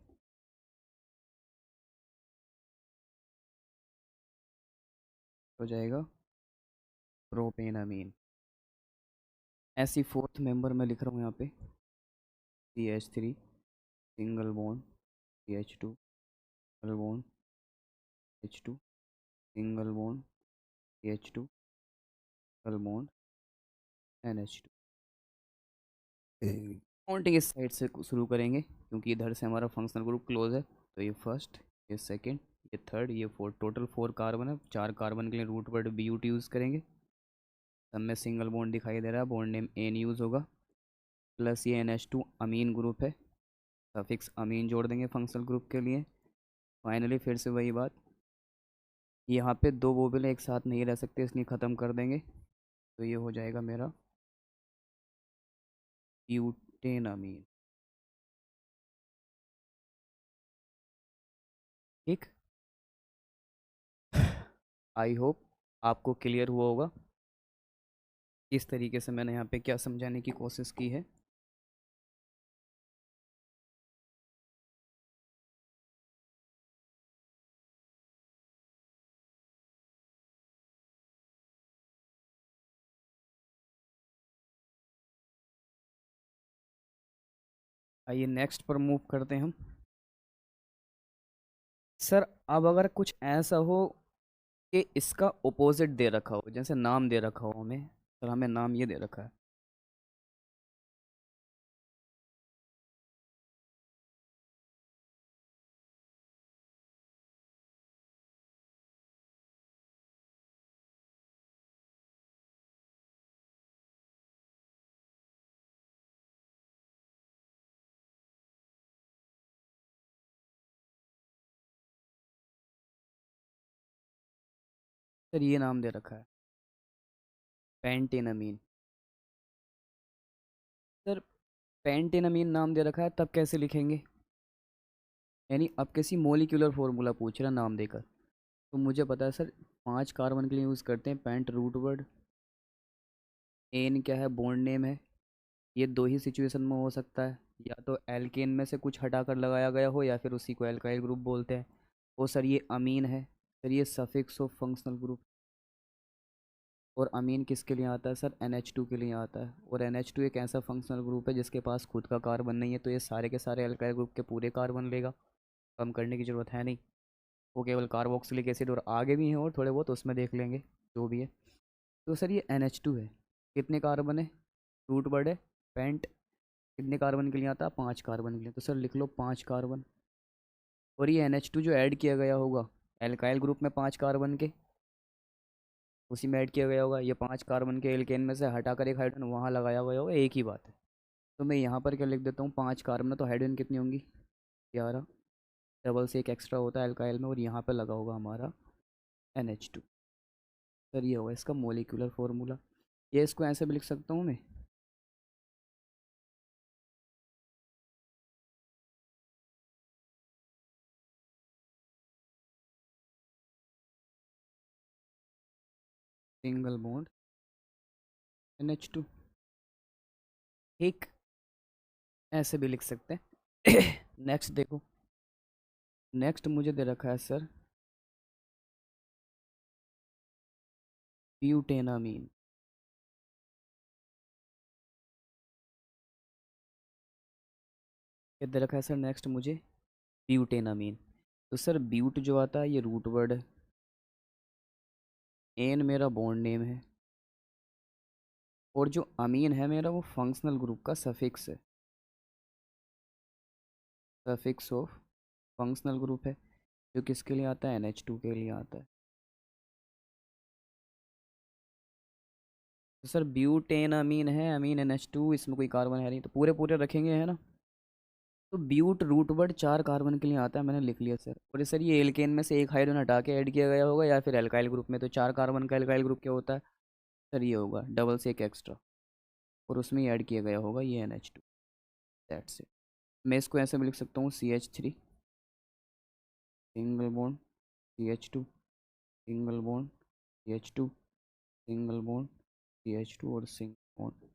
हो जाएगा प्रोपेनामीन। ऐसी फोर्थ मेंबर मैं लिख रहा हूँ यहाँ पे, CH3 single bond CH2 single bond H2 single bond CH2 single bond NH2। Counting इस साइड से शुरू करेंगे क्योंकि इधर से हमारा फंक्शनल ग्रुप क्लोज है, तो ये फर्स्ट, ये सेकंड, ये थर्ड, ये फोर्थ, टोटल 4 कार्बन है। 4 कार्बन के लिए रूट वर्ड BUT यूज़ करेंगे। सब में सिंगल बॉन्ड दिखाई दे रहा है, बॉन्ड नेम एन यूज़ होगा। प्लस ये NH2 अमीन ग्रुप है, सफिक्स अमीन जोड़ देंगे फंक्शनल ग्रुप के लिए। फाइनली फिर से वही बात, यहाँ पे दो वोबेल एक साथ नहीं रह सकते इसलिए ख़त्म कर देंगे, तो ये हो जाएगा मेरा ब्यूटेनामीन। ठीक, आई होप आपको क्लियर हुआ होगा किस तरीके से मैंने यहाँ पे क्या समझाने की कोशिश की है। आइए नेक्स्ट पर मूव करते हैं हम। सर अब अगर कुछ ऐसा हो कि इसका ओपोजिट दे रखा हो, जैसे नाम दे रखा हो हमें, सर हमें नाम ये दे रखा है, सर ये नाम दे रखा है पेंटेनामीन। सर पेंटेनामीन नाम दे रखा है, तब कैसे लिखेंगे? यानी अब किसी मोलिकुलर फॉर्मूला पूछ रहा नाम देकर, तो मुझे पता है सर 5 कार्बन के लिए यूज़ करते हैं पेंट रूट वर्ड, एन क्या है, बॉन्ड नेम है। ये दो ही सिचुएशन में हो सकता है, या तो एल्केन में से कुछ हटाकर लगाया गया हो, या फिर उसी को एल्काइल ग्रुप बोलते हैं। और सर ये अमीन है। सर ये सफिक्स ऑफ फंक्शनल ग्रुप। और अमीन किसके लिए आता है सर, NH2 के लिए आता है। और NH2 एक ऐसा फंक्शनल ग्रुप है जिसके पास खुद का कार्बन नहीं है, तो ये सारे के सारे एल्काइल ग्रुप के पूरे कार्बन लेगा। कम करने की ज़रूरत है नहीं। वो केवल कार्बोक्सिलिक एसिड और आगे भी हैं और थोड़े बहुत उसमें देख लेंगे, जो भी है। तो सर ये NH2 है। कितने कार्बन है, रूट वर्ड है पेंट। कितने कार्बन के लिए आता है, 5 कार्बन के लिए। तो सर लिख लो 5 कार्बन। और ये NH2 जो ऐड किया गया होगा एल्काइल ग्रुप में 5 कार्बन के, उसी में ऐड किया गया होगा। ये 5 कार्बन के एल्केन में से हटाकर एक हाइड्रोजन वहाँ लगाया गया होगा, एक ही बात है। तो मैं यहाँ पर क्या लिख देता हूँ, 5 कार्बन है तो हाइड्रोजन कितनी होंगी, 11। डबल से एक एक्स्ट्रा होता है एल्काइल में, और यहाँ पर लगा होगा हमारा NH2। सर ये होगा इसका मोलिकुलर फॉर्मूला। ये इसको ऐसे भी लिख सकता हूँ मैं, सिंगल बॉन्ड NH2। ठीक, ऐसे भी लिख सकते हैं। नेक्स्ट देखो, नेक्स्ट मुझे दे रखा है सर ब्यूटेनामीन। ये दे रखा है सर नेक्स्ट मुझे ब्यूटेनामीन। तो सर ब्यूट जो आता है ये रूट वर्ड है, एन मेरा बॉन्ड नेम है, और जो अमीन है मेरा वो फंक्शनल ग्रुप का सफिक्स है। सफिक्स ऑफ फंक्शनल ग्रुप है, जो किसके लिए आता है, NH2 के लिए आता है। तो सर ब्यूटेन अमीन है, अमीन NH2, इसमें कोई कार्बन है नहीं, तो पूरे पूरे रखेंगे है ना। तो ब्यूट रूट वर्ड 4 कार्बन के लिए आता है, मैंने लिख लिया सर। और सर ये एल्केन में से एक हाइड्रोजन हटा के ऐड किया गया होगा, या फिर एल्काइल ग्रुप में, तो 4 कार्बन का एल्काइल ग्रुप क्या होता है सर, ये होगा डबल से एक एक्स्ट्रा, और उसमें ही ऐड किया गया होगा ये NH2। That's it. मैं इसको ऐसे भी लिख सकता हूँ, CH3 single bond CH2 single bond CH2 single bond CH2 और सिंगल बॉन्ड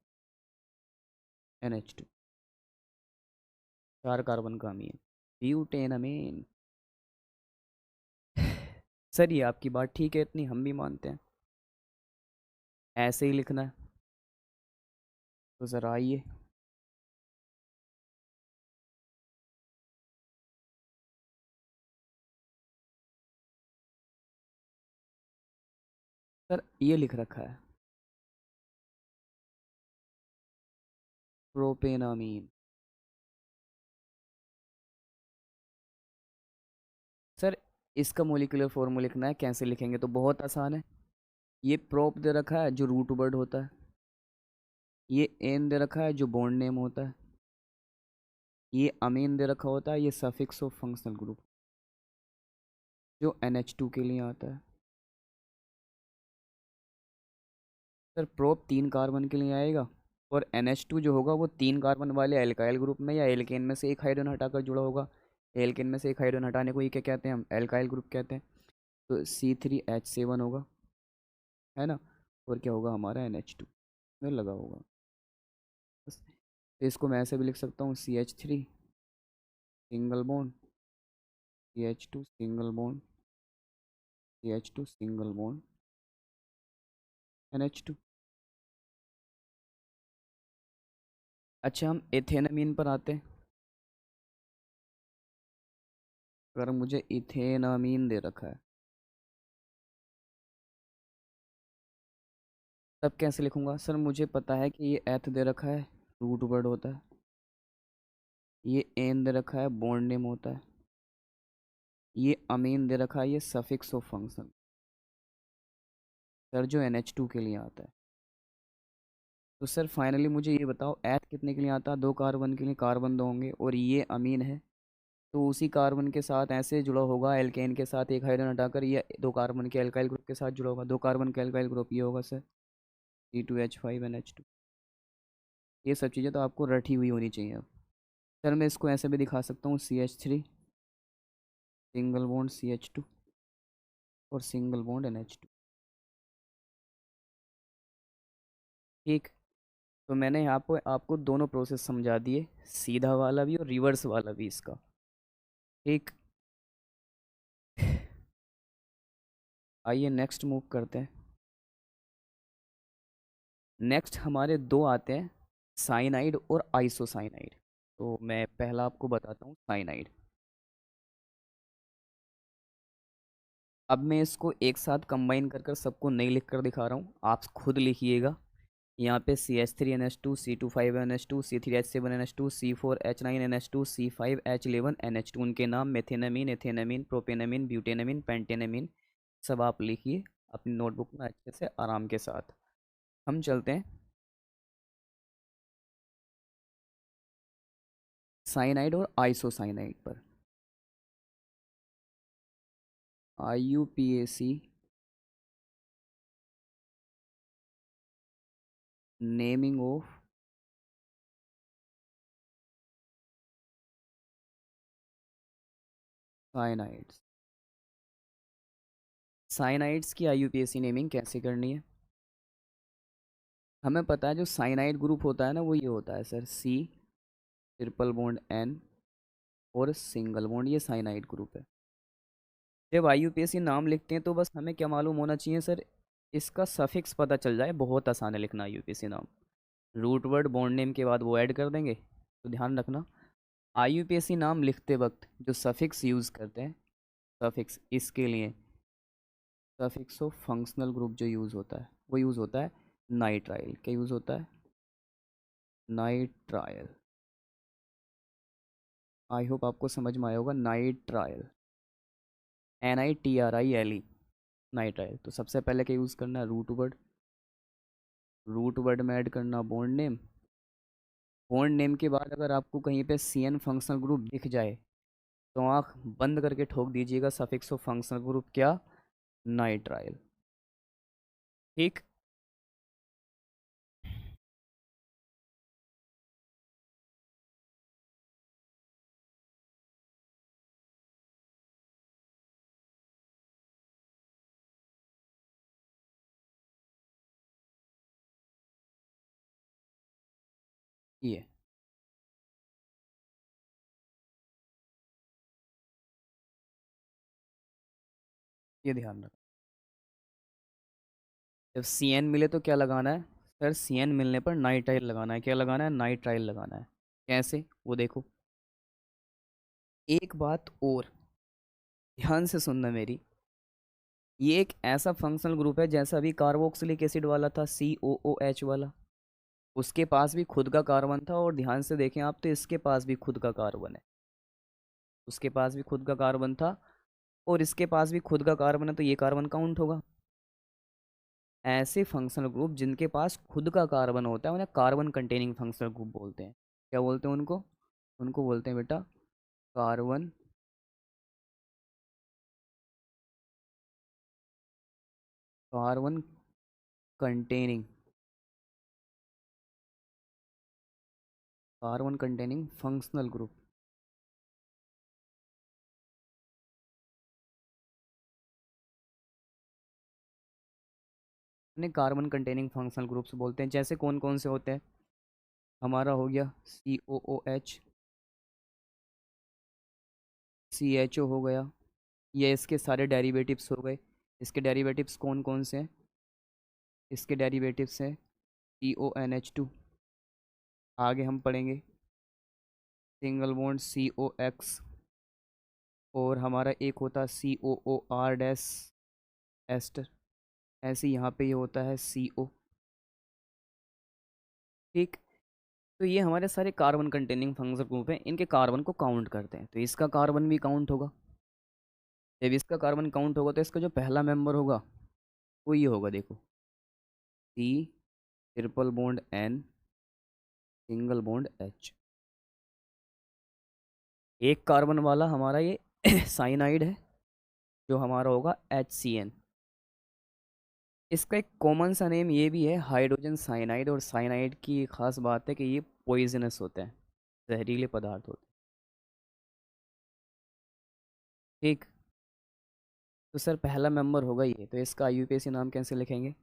NH2। 4 कार्बन का अमीन ब्यूटेन अमीन। सर ये आपकी बात ठीक है, इतनी हम भी मानते हैं, ऐसे ही लिखना है। तो ज़रा आइए, सर ये लिख रखा है प्रोपेनामीन। सर इसका मोलिकुलर फॉर्मूला लिखना है, कैसे लिखेंगे, तो बहुत आसान है। ये प्रोप दे रखा है जो रूट वर्ड होता है, ये एन दे रखा है जो बॉन्ड नेम होता है, ये अमीन दे रखा होता है, ये सफिक्स ऑफ फंक्शनल ग्रुप जो NH2 के लिए आता है। सर प्रोप 3 कार्बन के लिए आएगा, और NH2 जो होगा वो 3 कार्बन वाले एल्काइल ग्रुप में या एल्केन में से एक हाइड्रोजन हटाकर जुड़ा होगा। एल्केन में से एक हाइड्रोजन हटाने को ही क्या कहते हैं, हम एल्काइल ग्रुप कहते हैं। तो C3H7 होगा, है ना। और क्या होगा हमारा NH2 में लगा होगा बस। तो इसको मैं ऐसे भी लिख सकता हूँ, CH3 single bond CH2 single bond CH2 single bond NH2। अच्छा हम एथेनामीन पर आते हैं। अगर मुझे इथेनामीन दे रखा है, तब कैसे लिखूंगा सर, मुझे पता है कि ये एथ दे रखा है, रूट वर्ड होता है। ये एन दे रखा है, बॉन्ड नेम होता है। ये अमीन दे रखा है, ये सफिक्स ऑफ फंक्शन सर, जो NH2 के लिए आता है। तो सर फाइनली मुझे ये बताओ, एथ कितने के लिए आता है, 2 कार्बन के लिए, कार्बन 2 होंगे, और ये अमीन है, तो उसी कार्बन के साथ ऐसे जुड़ा होगा एल्केन के साथ एक हाइड्रोजन हटाकर, ये 2 कार्बन के एल्काइल ग्रुप के साथ जुड़ा होगा। 2 कार्बन का एल्काइल ग्रुप ये होगा सर, C2H5NH2। ये सब चीज़ें तो आपको रटी हुई होनी चाहिए अब। सर मैं इसको ऐसे भी दिखा सकता हूँ, CH3 सिंगल बॉन्ड CH2 और सिंगल बॉन्ड NH2। ठीक। तो मैंने यहाँ पे आपको दोनों प्रोसेस समझा दिए, सीधा वाला भी और रिवर्स वाला भी इसका। ठीक। आइए नेक्स्ट मूव करते हैं। नेक्स्ट हमारे दो आते हैं, साइनाइड और आइसोसाइनाइड। तो मैं पहला आपको बताता हूँ साइनाइड। अब मैं इसको एक साथ कंबाइन कर कर सबको नहीं लिख कर दिखा रहा हूँ, आप खुद लिखिएगा। यहाँ पे CH3NH2, C25NH2, C3H7NH2, C4H9NH2, C5H11NH2, उनके नाम मेथेनामीन, एथेनामीन, प्रोपेनामीन, ब्यूटेनामीन, पेंटेनामीन, सब आप लिखिए अपनी नोटबुक में अच्छे से आराम के साथ। हम चलते हैं साइनाइड और आइसोसाइनाइड पर। IUPAC naming of cyanides. Cyanides की IUPAC नेमिंग कैसे करनी है? हमें पता है जो साइनाइड ग्रुप होता है ना, वो ये होता है sir, C triple bond N और सिंगल बॉन्ड, ये साइनाइड ग्रुप है। जब IUPAC नाम लिखते हैं तो बस हमें क्या मालूम होना चाहिए सर, इसका सफिक्स पता चल जाए, बहुत आसान है लिखना IUPAC नाम। रूट वर्ड बॉन्ड नेम के बाद वो ऐड कर देंगे। तो ध्यान रखना, IUPAC नाम लिखते वक्त जो सफिक्स यूज़ करते हैं, सफिक्स इसके लिए सफिक्स ऑफ फंक्शनल ग्रुप जो यूज़ होता है वो यूज़ होता है नाइट्राइल। क्या यूज़ होता है? नाइट्राइल। आई होप आपको समझ में आया होगा, नाइट्राइल, NITRILE, नाइट्राइल। तो सबसे पहले क्या यूज़ करना है? Root word. रूट वर्ड में ऐड करना बॉन्ड नेम। बॉन्ड नेम के बाद अगर आपको कहीं पे CN फंक्शनल ग्रुप दिख जाए तो आँख बंद करके ठोक दीजिएगा सफिक्स ऑफ फंक्शनल ग्रुप क्या? नाइट्राइल। ठीक। ये ध्यान रखना। जब CN मिले तो क्या लगाना है? सर CN मिलने पर नाइट्राइल लगाना है। क्या लगाना है? नाइट्राइल लगाना है। कैसे वो देखो। एक बात और ध्यान से सुनना मेरी, ये एक ऐसा फंक्शनल ग्रुप है जैसा अभी कार्बोक्सिलिक एसिड वाला था, COOH वाला, उसके पास भी खुद का कार्बन था। और ध्यान से देखें आप तो इसके पास भी खुद का कार्बन है, उसके पास भी खुद का कार्बन था और इसके पास भी खुद का कार्बन है, तो ये कार्बन काउंट होगा। ऐसे फंक्शनल ग्रुप जिनके पास खुद का कार्बन होता है उन्हें कार्बन कंटेनिंग फंक्शनल ग्रुप बोलते हैं। क्या बोलते हैं उनको? उनको बोलते हैं बेटा carbon carbon containing carbon containing functional group. उन्हें कार्बन कंटेनिंग फंक्शनल ग्रुप्स बोलते हैं। जैसे कौन कौन से होते हैं? हमारा हो गया COOH, CHO हो गया, ये इसके सारे डेरिवेटिव्स हो गए। इसके डेरिवेटिव्स कौन कौन से हैं? इसके डेरिवेटिव्स हैं CONH2। आगे हम पढ़ेंगे सिंगल बॉन्ड COX, और हमारा एक होता है COOR डैश एस्टर। ऐसे यहाँ पे ये होता है CO। ठीक। तो ये हमारे सारे कार्बन कंटेनिंग फंक्शनल ग्रुप हैं, इनके कार्बन को काउंट करते हैं। तो इसका कार्बन भी काउंट होगा। जब इसका कार्बन काउंट होगा तो इसका जो पहला मेंबर होगा वो ये होगा, देखो, C triple bond N single bond H। एक कार्बन वाला हमारा ये साइनाइड है, जो हमारा होगा HCN। इसका एक कॉमन सा नेम ये भी है, हाइड्रोजन साइनाइड। और साइनाइड की एक खास बात है कि ये पॉइजनस होते हैं, जहरीले पदार्थ होते हैं। ठीक। तो सर पहला मेंबर होगा ये, तो इसका IUPAC नाम कैसे लिखेंगे?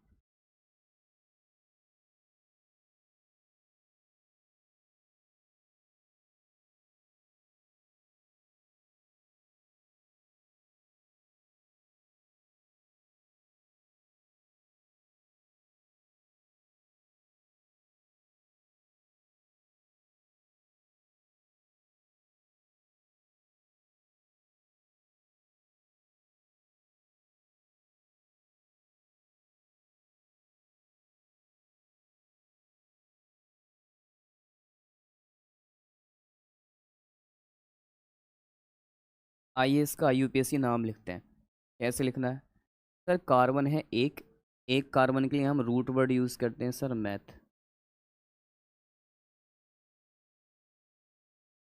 आइए इसका आईयूपीएसी नाम लिखते हैं। कैसे लिखना है? सर कार्बन है एक, एक कार्बन के लिए हम रूट वर्ड यूज़ करते हैं सर मैथ।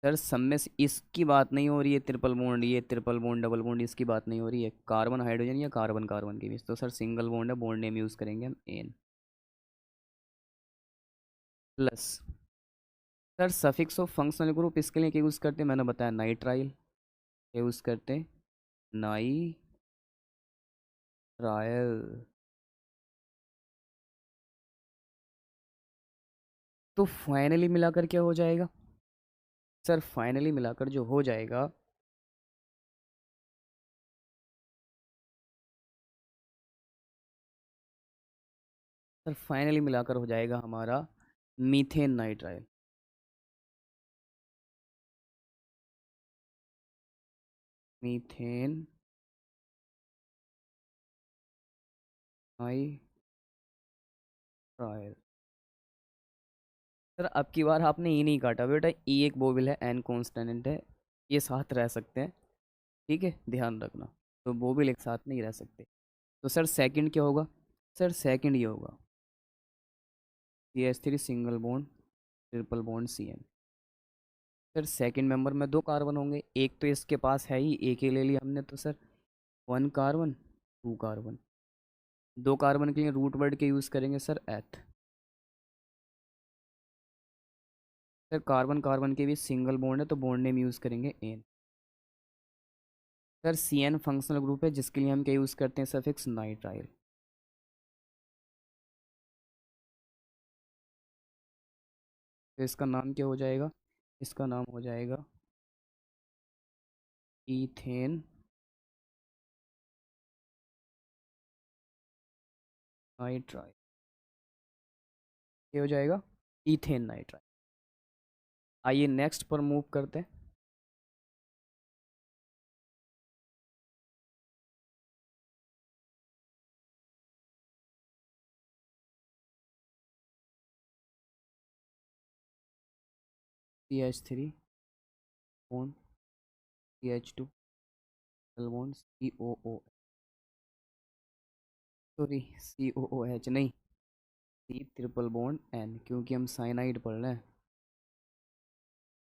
सर सब में से इसकी बात नहीं हो रही है, ट्रिपल बॉन्ड, ये ट्रिपल बॉन्ड डबल बॉन्ड, इसकी बात नहीं हो रही है। कार्बन हाइड्रोजन या कार्बन कार्बन के बीच तो सर सिंगल बॉन्ड है, बॉन्ड नेम यूज़ करेंगे हम ane. Plus sir suffix of functional group इसके लिए क्या यूज़ करते हैं, मैंने बताया नाइट्राइल। क्या यूज़ करते हैं? नाइट्राइल। तो फाइनली मिलाकर क्या हो जाएगा? सर फाइनली मिलाकर जो हो जाएगा, सर फाइनली मिलाकर हो जाएगा हमारा methane nitrile. Methane nitrile. Sir अब की बार आपने ई नहीं काटा बेटा, ई एक बोविल है, एन कॉन्स्टेंट है, ये साथ रह सकते हैं। ठीक है, ध्यान रखना। तो बोविल एक साथ नहीं रह सकते। तो सर सेकंड क्या होगा? सर सेकंड ये होगा CH3 single bond triple bond CN। Sir second member में दो कार्बन होंगे, एक तो इसके पास है ही, एक ही ले लिया हमने, तो sir one carbon two carbon. दो कार्बन के लिए रूट वर्ड के यूज़ करेंगे sir eth. Sir carbon carbon के भी सिंगल बॉन्ड है तो बॉन्ड नेम यूज़ करेंगे ane. Sir CN functional group है जिसके लिए हम क्या यूज़ करते हैं, सफिक्स नाइट्राइल। तो इसका नाम क्या हो जाएगा? इसका नाम हो जाएगा ईथेन नाइट्राइल। ये हो जाएगा ईथेन नाइट्राइल। आइए नेक्स्ट पर मूव करते हैं। CH3 bond CH2 double bond COO, sorry COOH नहीं, C ट्रिपल बॉन्ड N, क्योंकि हम साइनाइड पढ़ रहे हैं।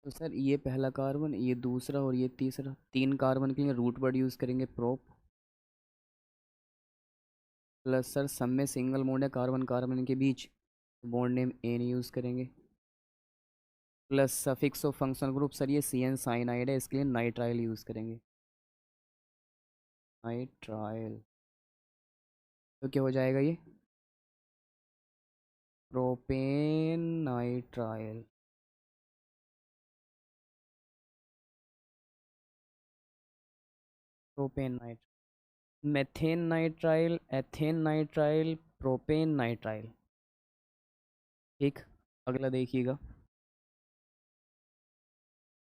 तो सर ये पहला कार्बन, ये दूसरा और ये तीसरा, तीन कार्बन के लिए रूट वर्ड यूज़ करेंगे प्रोप। प्लस सर सब में सिंगल बॉन्ड है कार्बन कार्बन के बीच, बॉन्ड नेम एन यूज़ करेंगे। Plus suffix of functional group sir ये CN साइनाइड है, इसके लिए नाइट्राइल यूज़ करेंगे। नाइट्राइल। तो क्या हो जाएगा ये? Propane nitrile. Propane night, methane nitrile, ethane nitrile, propane nitrile. ठीक, अगला देखिएगा।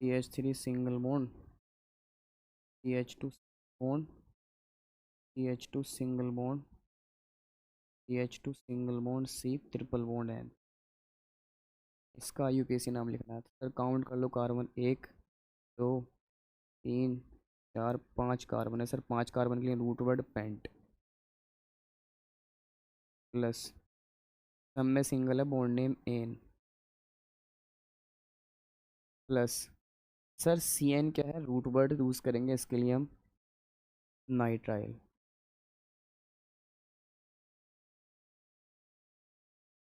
CH3 single bond CH2 bond CH2 single bond CH2 single bond C triple bond N। इसका यूपीएससी नाम लिखना है। सर काउंट कर लो, कार्बन एक, दो, तीन, चार, पांच कार्बन है सर, पांच कार्बन के लिए रूट वर्ड पेंट। प्लस सब में सिंगल है, bond name ane. Plus sir CN क्या है, रूट वर्ड यूज़ करेंगे इसके लिए हम नाइट्राइल।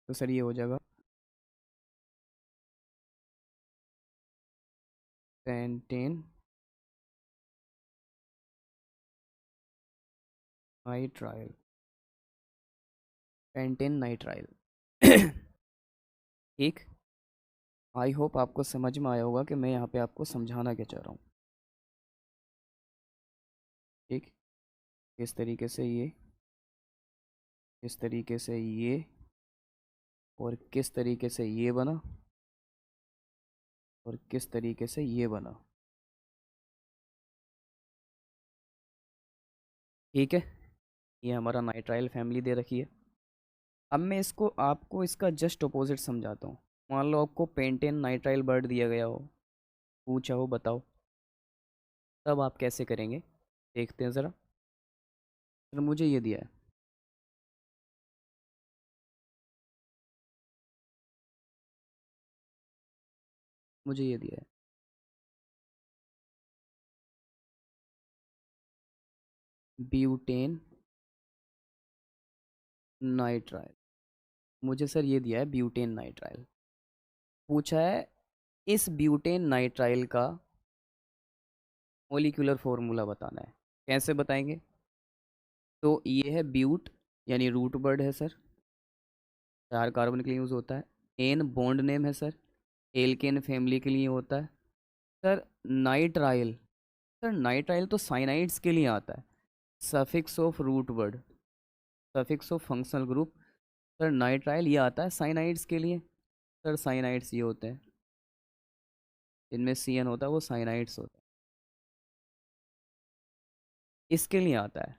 तो सर ये हो जाएगा पेंटेन नाइट्राइल। Pentane nitrile. ठीक। आई होप आपको समझ में आया होगा कि मैं यहाँ पे आपको समझाना क्या चाह रहा हूँ। ठीक, किस तरीके से ये, किस तरीके से ये, और किस तरीके से ये बना, और किस तरीके से ये बना। ठीक है, ये हमारा नाइट्राइल फैमिली दे रखी है। अब मैं इसको आपको इसका जस्ट अपोजिट समझाता हूँ। मान लो आपको पेंटेन नाइट्राइल बर्ड दिया गया हो, पूछा हो बताओ तब आप कैसे करेंगे, देखते हैं ज़रा। फिर मुझे ये दिया है, मुझे ये दिया है ब्यूटेन नाइट्राइल। मुझे सर ये दिया है ब्यूटेन नाइट्राइल। पूछा है इस ब्यूटेन नाइट्राइल का मोलिकुलर फॉर्मूला बताना है। कैसे बताएंगे? तो ये है ब्यूट, यानी रूट वर्ड है सर, 4 कार्बन के लिए यूज़ होता है। एन बॉन्ड नेम है सर, एल्केन फैमिली के लिए होता है। सर नाइट्राइल, सर नाइट्राइल तो साइनाइड्स के लिए आता है। Suffix of root word, suffix of functional group. Sir nitrile ये आता है साइनाइड्स के लिए। सर साइनाइड्स ये होते हैं, जिनमें सी एन होता है वो साइनाइड्स होते हैं, इसके लिए आता है।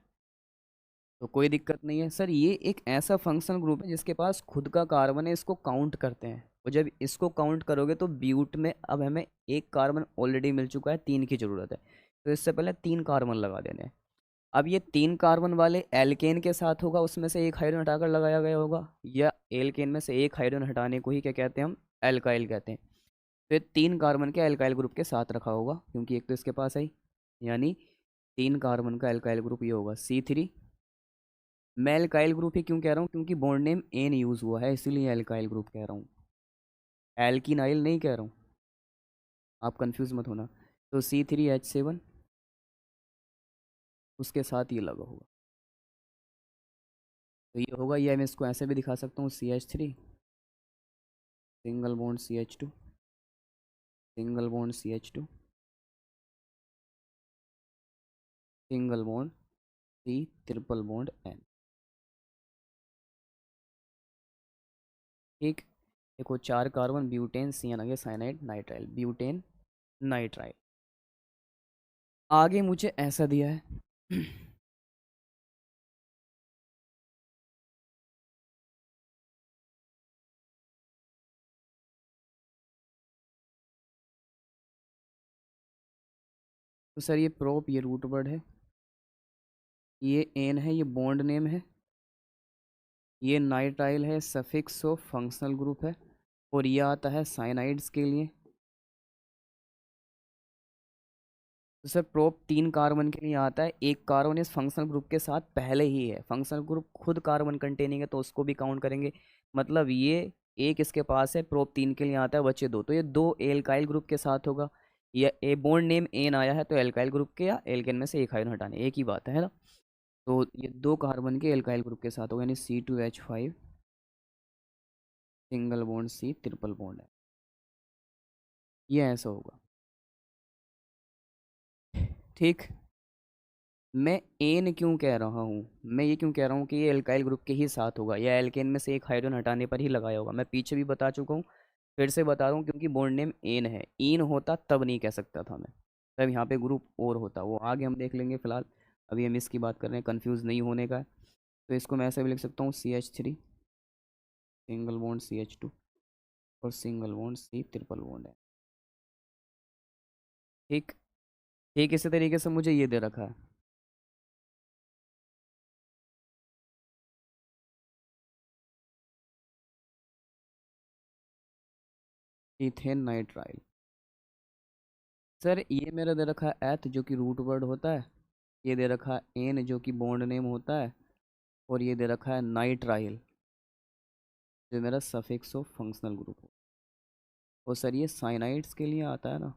तो कोई दिक्कत नहीं है सर। ये एक ऐसा फंक्शनल ग्रुप है जिसके पास खुद का कार्बन है, इसको काउंट करते हैं। और जब इसको काउंट करोगे तो ब्यूट में अब हमें एक कार्बन ऑलरेडी मिल चुका है, 3 की ज़रूरत है। तो इससे पहले 3 कार्बन लगा देने हैं। अब ये 3 कार्बन वाले एल्केन के साथ होगा, उसमें से एक हाइड्रोजन हटाकर लगाया गया होगा, या एल्केन में से एक हाइड्रोजन हटाने को ही क्या कहते हैं हम, एल्काइल कहते हैं। तो ये 3 कार्बन के एल्काइल ग्रुप के साथ रखा होगा, क्योंकि एक तो इसके पास है ही। यानी 3 कार्बन का एल्काइल ग्रुप ये होगा C3। मैं एल्काइल ग्रुप ही क्यों कह रहा हूँ, क्योंकि बॉन्ड नेम एन यूज़ हुआ है, इसीलिए एल्काइल ग्रुप कह रहा हूँ, एल्किनाइल नहीं कह रहा हूँ। आप कंफ्यूज मत होना। तो C3H7 उसके साथ ये लगा होगा, तो ये होगा, या मैं इसको ऐसे भी दिखा सकता हूँ, CH3 single bond CH2, single bond CH2, single bond C, triple bond N। ठीक। देखो 4 कार्बन ब्यूटेन सी एन, आगे साइनाइड नाइट्राइल, ब्यूटेन नाइट्राइल। आगे मुझे ऐसा दिया है तो सर ये प्रोप, ये रूट वर्ड है, ये एन है, ये बॉन्ड नेम है, ये नाइट्राइल है, सफिक्स ऑफ फंक्शनल ग्रुप है, और ये आता है साइनाइड्स के लिए। तो सर प्रोप 3 कार्बन के लिए आता है, एक कार्बन इस फंक्शनल ग्रुप के साथ पहले ही है, फंक्शनल ग्रुप खुद कार्बन कंटेनिंग है तो उसको भी काउंट करेंगे। मतलब ये एक इसके पास है, प्रोप 3 के लिए आता है, बचे 2, तो ये 2 एल्काइल ग्रुप के साथ होगा। या ए बॉन्ड नेम एन आया है तो एल्काइल ग्रुप के या एल्केन में से एक हाइड्रोजन हटाने, एक ही बात है ना। तो ये 2 कार्बन के एल्काइल ग्रुप के साथ होगा, यानी C2H5 single bond C, triple bond है, ये ऐसा होगा। ठीक। मैं एन क्यों कह रहा हूँ, मैं ये क्यों कह रहा हूँ कि ये एल्काइल ग्रुप के ही साथ होगा, या एल्केन में से एक हाइड्रोजन हटाने पर ही लगाया होगा, मैं पीछे भी बता चुका हूँ, फिर से बता रहा हूँ, क्योंकि बॉन्ड नेम एन है, इन होता तब नहीं कह सकता था मैं, तब यहाँ पे ग्रुप और होता, वो आगे हम देख लेंगे। फिलहाल अभी हम इसकी बात कर रहे हैं, कन्फ्यूज़ नहीं होने का है। तो इसको मैं ऐसे भी लिख सकता हूँ, CH3 सिंगल बॉन्ड CH2 और single bond C, triple bond है। ठीक। ठीक इसी तरीके से मुझे ये दे रखा है, इथेन नाइट्राइल। सर ये मेरा दे रखा है एथ, जो कि रूट वर्ड होता है, ये दे रखा है एन, जो कि बॉन्ड नेम होता है, और ये दे रखा है नाइट्राइल, जो मेरा सफिक्स ऑफ फंक्शनल ग्रुप हो। और सर ये साइनाइड्स के लिए आता है ना,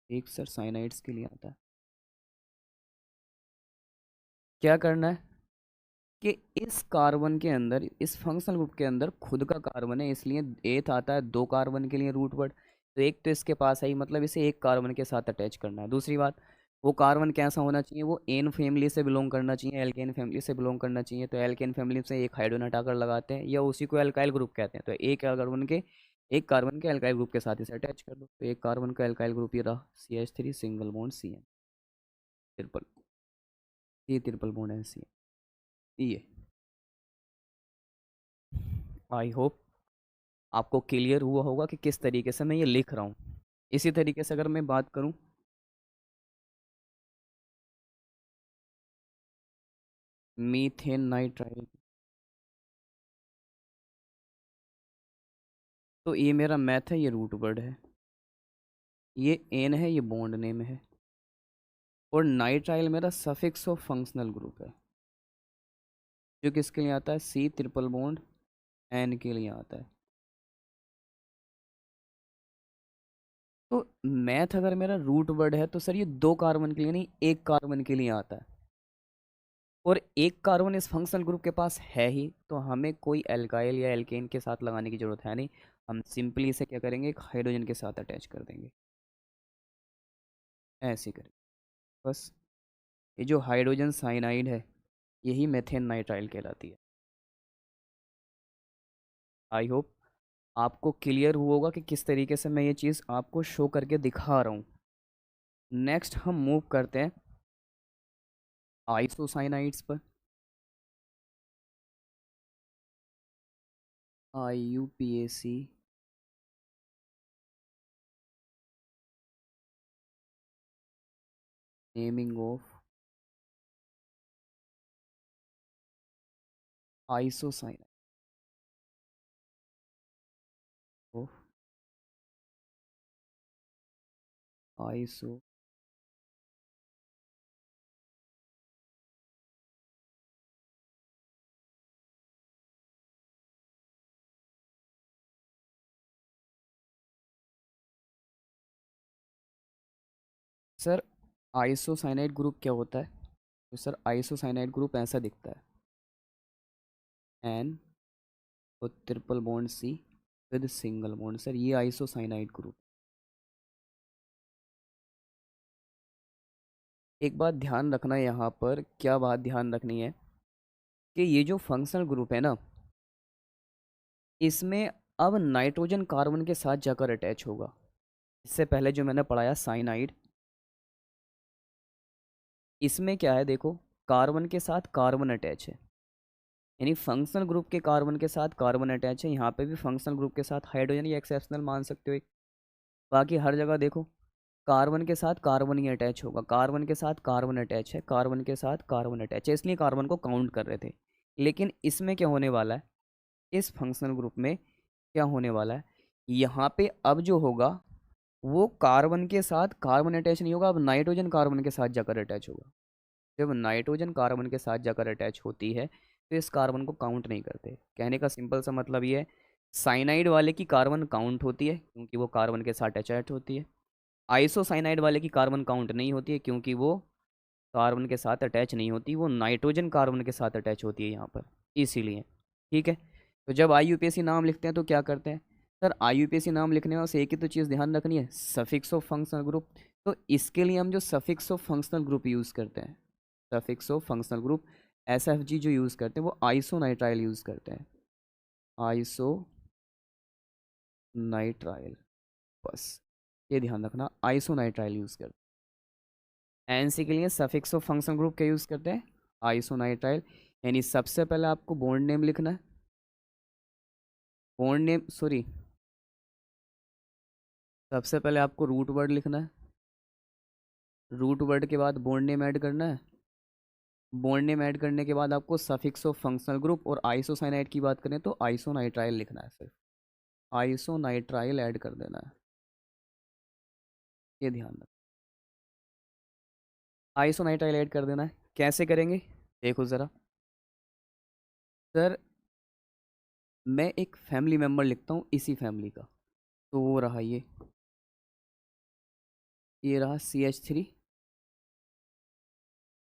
एक सर साइनाइड्स के लिए आता है। क्या करना है कि इस कार्बन के अंदर, इस फंक्शनल ग्रुप के अंदर खुद का कार्बन है, इसलिए एथ आता है 2 कार्बन के लिए रूट वर्ड। तो एक तो इसके पास है ही, मतलब इसे एक कार्बन के साथ अटैच करना है। दूसरी बात, वो कार्बन कैसा होना चाहिए, वो एन फैमिली से बिलोंग करना चाहिए, एल्केन फैमिली से बिलोंग करना चाहिए। तो एल्केन फैमिली से एक हाइड्रोजन हटाकर लगाते हैं, या उसी को एल्काइल ग्रुप कहते हैं। तो एक कार्बन के एल्काइल ग्रुप के साथ इसे अटैच कर दो, तो एक कार्बन का एल्काइल ग्रुप ये रहा, CH3 single bond CN, triple, ये ट्रिपल बॉन्ड है CN। ये आई होप आपको क्लियर हुआ होगा कि किस तरीके से मैं ये लिख रहा हूँ। इसी तरीके से अगर मैं बात करूँ मीथेन नाइट्राइल। तो ये मेरा मैथ है, ये रूट वर्ड है, ये एन है, ये बॉन्ड नेम है, और नाइट्राइल मेरा सफिक्स ऑफ फंक्शनल ग्रुप है, जो किसके लिए आता है, सी ट्रिपल बॉन्ड एन के लिए आता है। तो मैथ अगर मेरा रूट वर्ड है तो सर ये 2 कार्बन के लिए नहीं, 1 कार्बन के लिए आता है, और 1 कार्बन इस फंक्शनल ग्रुप के पास है ही, तो हमें कोई एल्काइल या एल्केन के साथ लगाने की जरूरत है नहीं। हम सिंपली इसे क्या करेंगे, एक हाइड्रोजन के साथ अटैच कर देंगे, ऐसे करेंगे बस। ये जो हाइड्रोजन साइनाइड है, यही मेथेन नाइट्राइल कहलाती है। आई होप आपको क्लियर हुआ होगा कि किस तरीके से मैं ये चीज़ आपको शो करके दिखा रहा हूँ। नेक्स्ट हम मूव करते हैं आइसोसाइनाइड्स पर। IUPAC, naming of isocyanide of iso. Sir isocyanide group क्या होता है? तो सर आइसोसाइनाइड ग्रुप ऐसा दिखता है, एन और triple bond C with single bond, sir ये आइसोसाइनाइड ग्रुप। एक बात ध्यान रखना है यहाँ पर, क्या बात ध्यान रखनी है कि ये जो फंक्शनल ग्रुप है ना, इसमें अब नाइट्रोजन कार्बन के साथ जाकर अटैच होगा। इससे पहले जो मैंने पढ़ाया साइनाइड, इसमें क्या है देखो, कार्बन के साथ कार्बन अटैच है, यानी फंक्शनल ग्रुप के कार्बन के साथ कार्बन अटैच है। यहाँ पे भी फंक्शनल ग्रुप के साथ हाइड्रोजन या एक्सेप्शनल मान सकते हो एक। बाकी हर जगह देखो कार्बन के साथ कार्बन ही अटैच होगा, कार्बन के साथ कार्बन अटैच है, कार्बन के साथ कार्बन अटैच है, इसलिए कार्बन को काउंट कर रहे थे। लेकिन इसमें क्या होने वाला है, इस फंक्शनल ग्रुप में क्या होने वाला है, यहाँ पे अब जो होगा वो कार्बन के साथ कार्बन अटैच नहीं होगा, अब नाइट्रोजन कार्बन के साथ जाकर अटैच होगा। जब नाइट्रोजन कार्बन के साथ जाकर अटैच होती है तो इस कार्बन को काउंट नहीं करते। कहने का सिंपल सा मतलब ये है, साइनाइड वाले की कार्बन काउंट होती है क्योंकि वो कार्बन के साथ अटैच होती है, आइसोसाइनाइड वाले की कार्बन काउंट नहीं होती है क्योंकि वो कार्बन के साथ अटैच नहीं होती, वो नाइट्रोजन कार्बन के साथ अटैच होती है यहाँ पर, इसीलिए। ठीक है, तो जब IUPAC नाम लिखते हैं तो क्या करते हैं सर, IUPAC नाम लिखने में बस एक ही तो चीज़ ध्यान रखनी है, सफिक्स ऑफ फंक्शनल ग्रुप। तो इसके लिए हम जो suffix of functional group use करते हैं, suffix of functional group SFG जो यूज़ करते हैं वो आइसोनाइट्राइल यूज़ करते हैं, आइसोनाइट्राइल, बस ये ध्यान रखना, आइसोनाइट्राइल यूज़ करते हैं। एनसी के लिए सफिक्स ऑफ फंक्शनल ग्रुप क्या यूज़ करते हैं, आइसोनाइट्राइल। यानी सबसे पहले आपको बॉन्ड नेम लिखना है, बॉन्ड नेम सॉरी, सबसे पहले आपको रूट वर्ड लिखना है, रूट वर्ड के बाद बॉन्ड नेम ऐड करना है, बॉन्ड नेम ऐड करने के बाद आपको सफिक्स ऑफ फंक्शनल ग्रुप, और आइसोसाइनाइड की बात करें तो आइसोनाइट्राइल लिखना है, सिर्फ आइसोनाइट्राइल ऐड कर देना है, ये ध्यान रखना। आइसोनाइट्राइल ऐड कर देना है, कैसे करेंगे देखो ज़रा। सर मैं एक फैमिली मेम्बर लिखता हूँ इसी फैमिली का, तो वो रहा ये रहा CH3,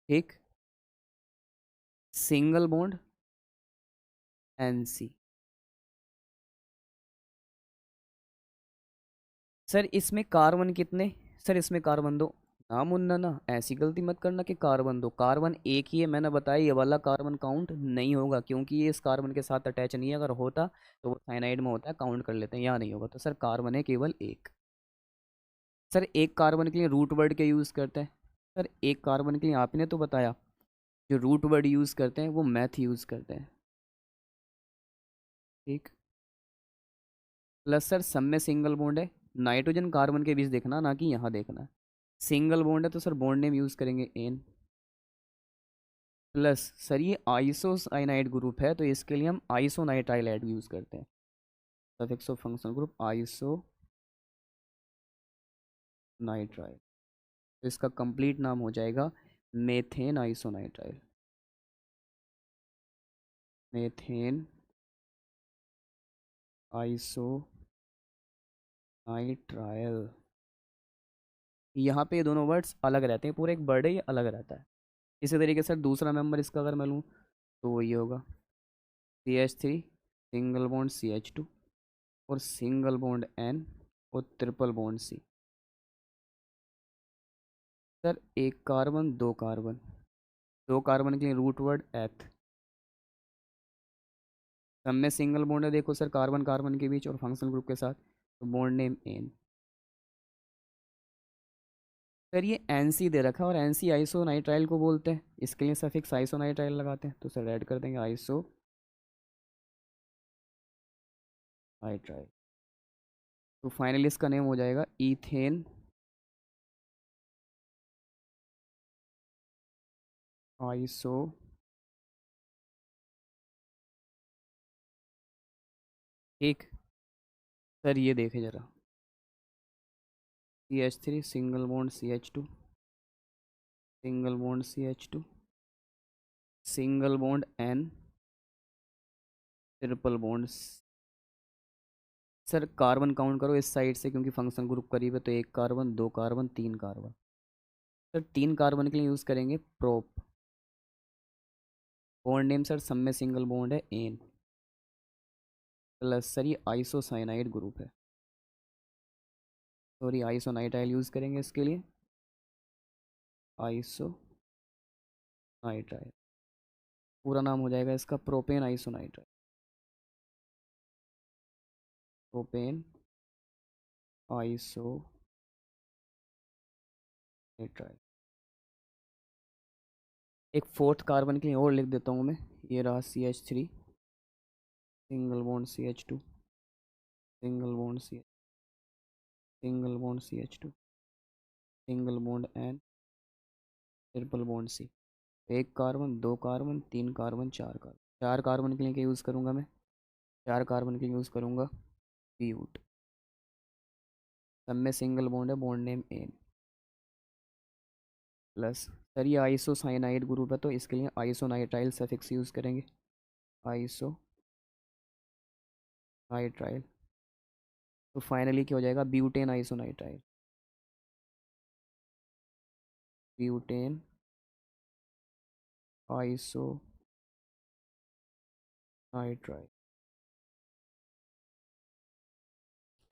ठीक, सिंगल बॉन्ड NC। सर इसमें कार्बन कितने, सर इसमें कार्बन दो, ना मुन्ना ना ऐसी गलती मत करना कि कार्बन दो, कार्बन एक ही है, मैंने बताया ये वाला कार्बन काउंट नहीं होगा क्योंकि ये इस कार्बन के साथ अटैच नहीं है, अगर होता तो वो साइनाइड में होता है, काउंट कर लेते हैं, यहाँ नहीं होगा, तो सर कार्बन है केवल एक। सर एक कार्बन के लिए रूट वर्ड के यूज़ करते हैं, सर एक कार्बन के लिए आपने तो बताया जो रूट वर्ड यूज़ करते हैं वो मैथ यूज़ करते हैं, ठीक। प्लस सर सब में सिंगल बॉन्ड है, नाइट्रोजन कार्बन के बीच देखना ना कि यहाँ देखना, सिंगल बॉन्ड है तो सर बॉन्ड नेम यूज़ करेंगे एन, प्लस सर ये आइसोसाइनाइड ग्रुप है, तो इसके लिए हम आइसोनाइट्राइल ऐड यूज़ करते हैं। Suffix of functional group isonitrile. तो इसका कंप्लीट नाम हो जाएगा मेथेन आइसोनाइट्राइल। मेथेन आइसोनाइट्राइल। यहाँ पे ये दोनों वर्ड्स अलग रहते हैं, पूरे एक वर्ड है ये अलग रहता है। इसी तरीके से दूसरा मेंबर इसका अगर मैं लूँ तो वो ये होगा CH3 सिंगल बॉन्ड CH2 और सिंगल बॉन्ड N और ट्रिपल बॉन्ड C। सर एक कार्बन दो कार्बन, दो कार्बन के लिए रूट वर्ड एथ। सब में सिंगल बॉन्ड है, देखो सर कार्बन कार्बन के बीच और फंक्शनल ग्रुप के साथ, तो बॉन्ड नेम एन। सर ये NC दे रखा है और NC आइसोनाइट्राइल को बोलते हैं, इसके लिए सफिक्स आइसोनाइट्राइल लगाते हैं, तो सर ऐड कर देंगे आइसो नाइट्राइल। तो फाइनली इसका नेम हो जाएगा इथेन आइसो। ठीक। सर ये देखे जरा, CH3 single bond CH2 single bond CH2 single bond N triple bond. Sir carbon count करो इस साइड से, क्योंकि फंक्शन ग्रुप करीब है, तो एक कार्बन दो कार्बन तीन कार्बन। सर तीन कार्बन के लिए यूज़ करेंगे प्रोप। बॉन्ड नेम सर सब में सिंगल बॉन्ड है एन। प्लस सर ये आइसोसाइनाइड ग्रुप है, सॉरी आइसोनाइट्राइल यूज़ करेंगे इसके लिए, आइसोनाइट्राइल। पूरा नाम हो जाएगा इसका प्रोपेन आइसोनाइट्राइल। प्रोपेन आइसोनाइट्राइल। एक फोर्थ कार्बन के लिए और लिख देता हूँ मैं, ये रहा CH3 single bond CH2 single bond C single bond CH2 single bond N triple bond C। एक कार्बन दो कार्बन तीन कार्बन चार कार्बन। चार कार्बन के लिए क्या यूज़ करूँगा मैं, चार कार्बन के लिए यूज़ करूँगा ब्यूट। सब में सिंगल बॉन्ड है, bond name ane. Plus sir ये आइसोसाइनाइड ग्रुप है, तो इसके लिए आइसोनाइट्राइल सफिक्स यूज़ करेंगे, आइसोनाइट्राइल। तो फाइनली क्या हो जाएगा, ब्यूटेन आइसोनाइट्राइल। ब्यूटेन आइसोनाइट्राइल।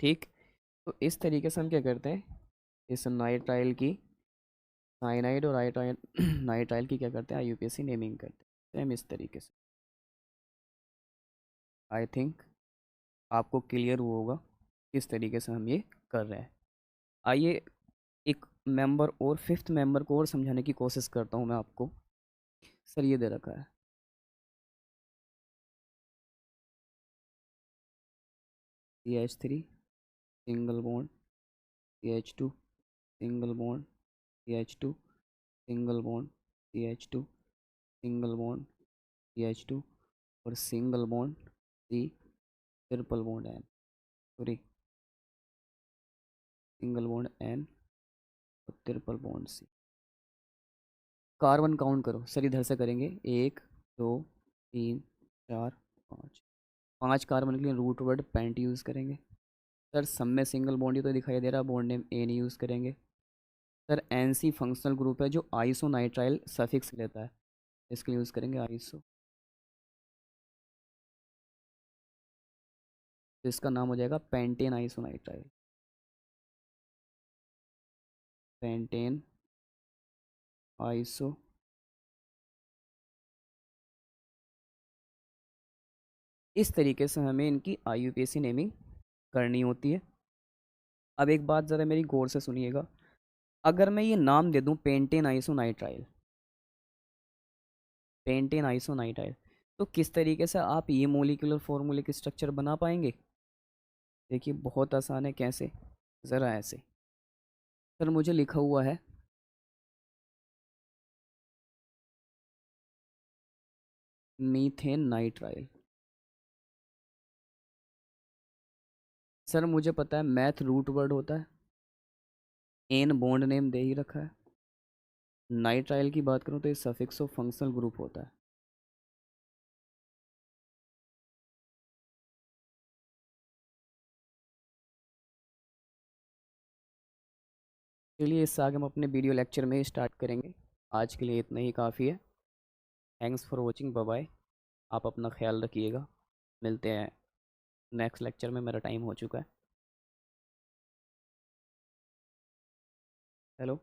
ठीक। तो इस तरीके से हम क्या करते हैं, इस नाइट्राइल की, साइनाइड और नाइट्राइल नाइट्राइल की क्या करते हैं, IUPAC नेमिंग करते हैं सेम इस तरीके से। आई थिंक आपको क्लियर हुआ होगा किस तरीके से हम ये कर रहे हैं। आइए एक मेंबर और फिफ्थ मेंबर को और समझाने की कोशिश करता हूँ मैं आपको। सर ये दे रखा है CH3 single bond CH2 single bond CH2 single bond CH2 single bond CH2 और single bond C triple bond N, sorry single bond N और triple bond C। Carbon count करो सर, इधर से करेंगे, एक दो तीन चार पाँच। पांच कार्बन के लिए रूट वर्ड पेंट यूज़ करेंगे। सर सब में सिंगल बॉन्ड ही तो दिखाई दे रहा, बॉन्ड नेम एन यूज़ करेंगे। सर NC फंक्शनल ग्रुप है जो आइसोनाइट्राइल सफिक्स लेता है, इसके यूज़ करेंगे आइसो। तो इसका नाम हो जाएगा पेंटेन आइसोनाइट्राइल। Pentane iso. इस तरीके से हमें इनकी IUPAC नेमिंग करनी होती है। अब एक बात ज़रा मेरी गौर से सुनिएगा, अगर मैं ये नाम दे दूं पेंटेन आइसोनाइट्राइल, पेंटेन आइसोनाइट्राइल, तो किस तरीके से आप ये मोलिकुलर फॉर्मूले स्ट्रक्चर बना पाएंगे। देखिए बहुत आसान है, कैसे, ज़रा ऐसे। सर मुझे लिखा हुआ है मीथेन नाइट्राइल। सर मुझे पता है मैथ रूट वर्ड होता है, एन बॉन्ड नेम दे ही रखा है। नाइट्राइल की बात करूँ तो ये सफिक्स ऑफ फंक्शनल ग्रुप होता है। चलिए इससे आगे हम अपने वीडियो लेक्चर में ही स्टार्ट करेंगे। आज के लिए इतना ही काफ़ी है। Thanks for watching, bye bye. आप अपना ख्याल रखिएगा। मिलते हैं नेक्स्ट लेक्चर में, मेरा टाइम हो चुका है। हेलो।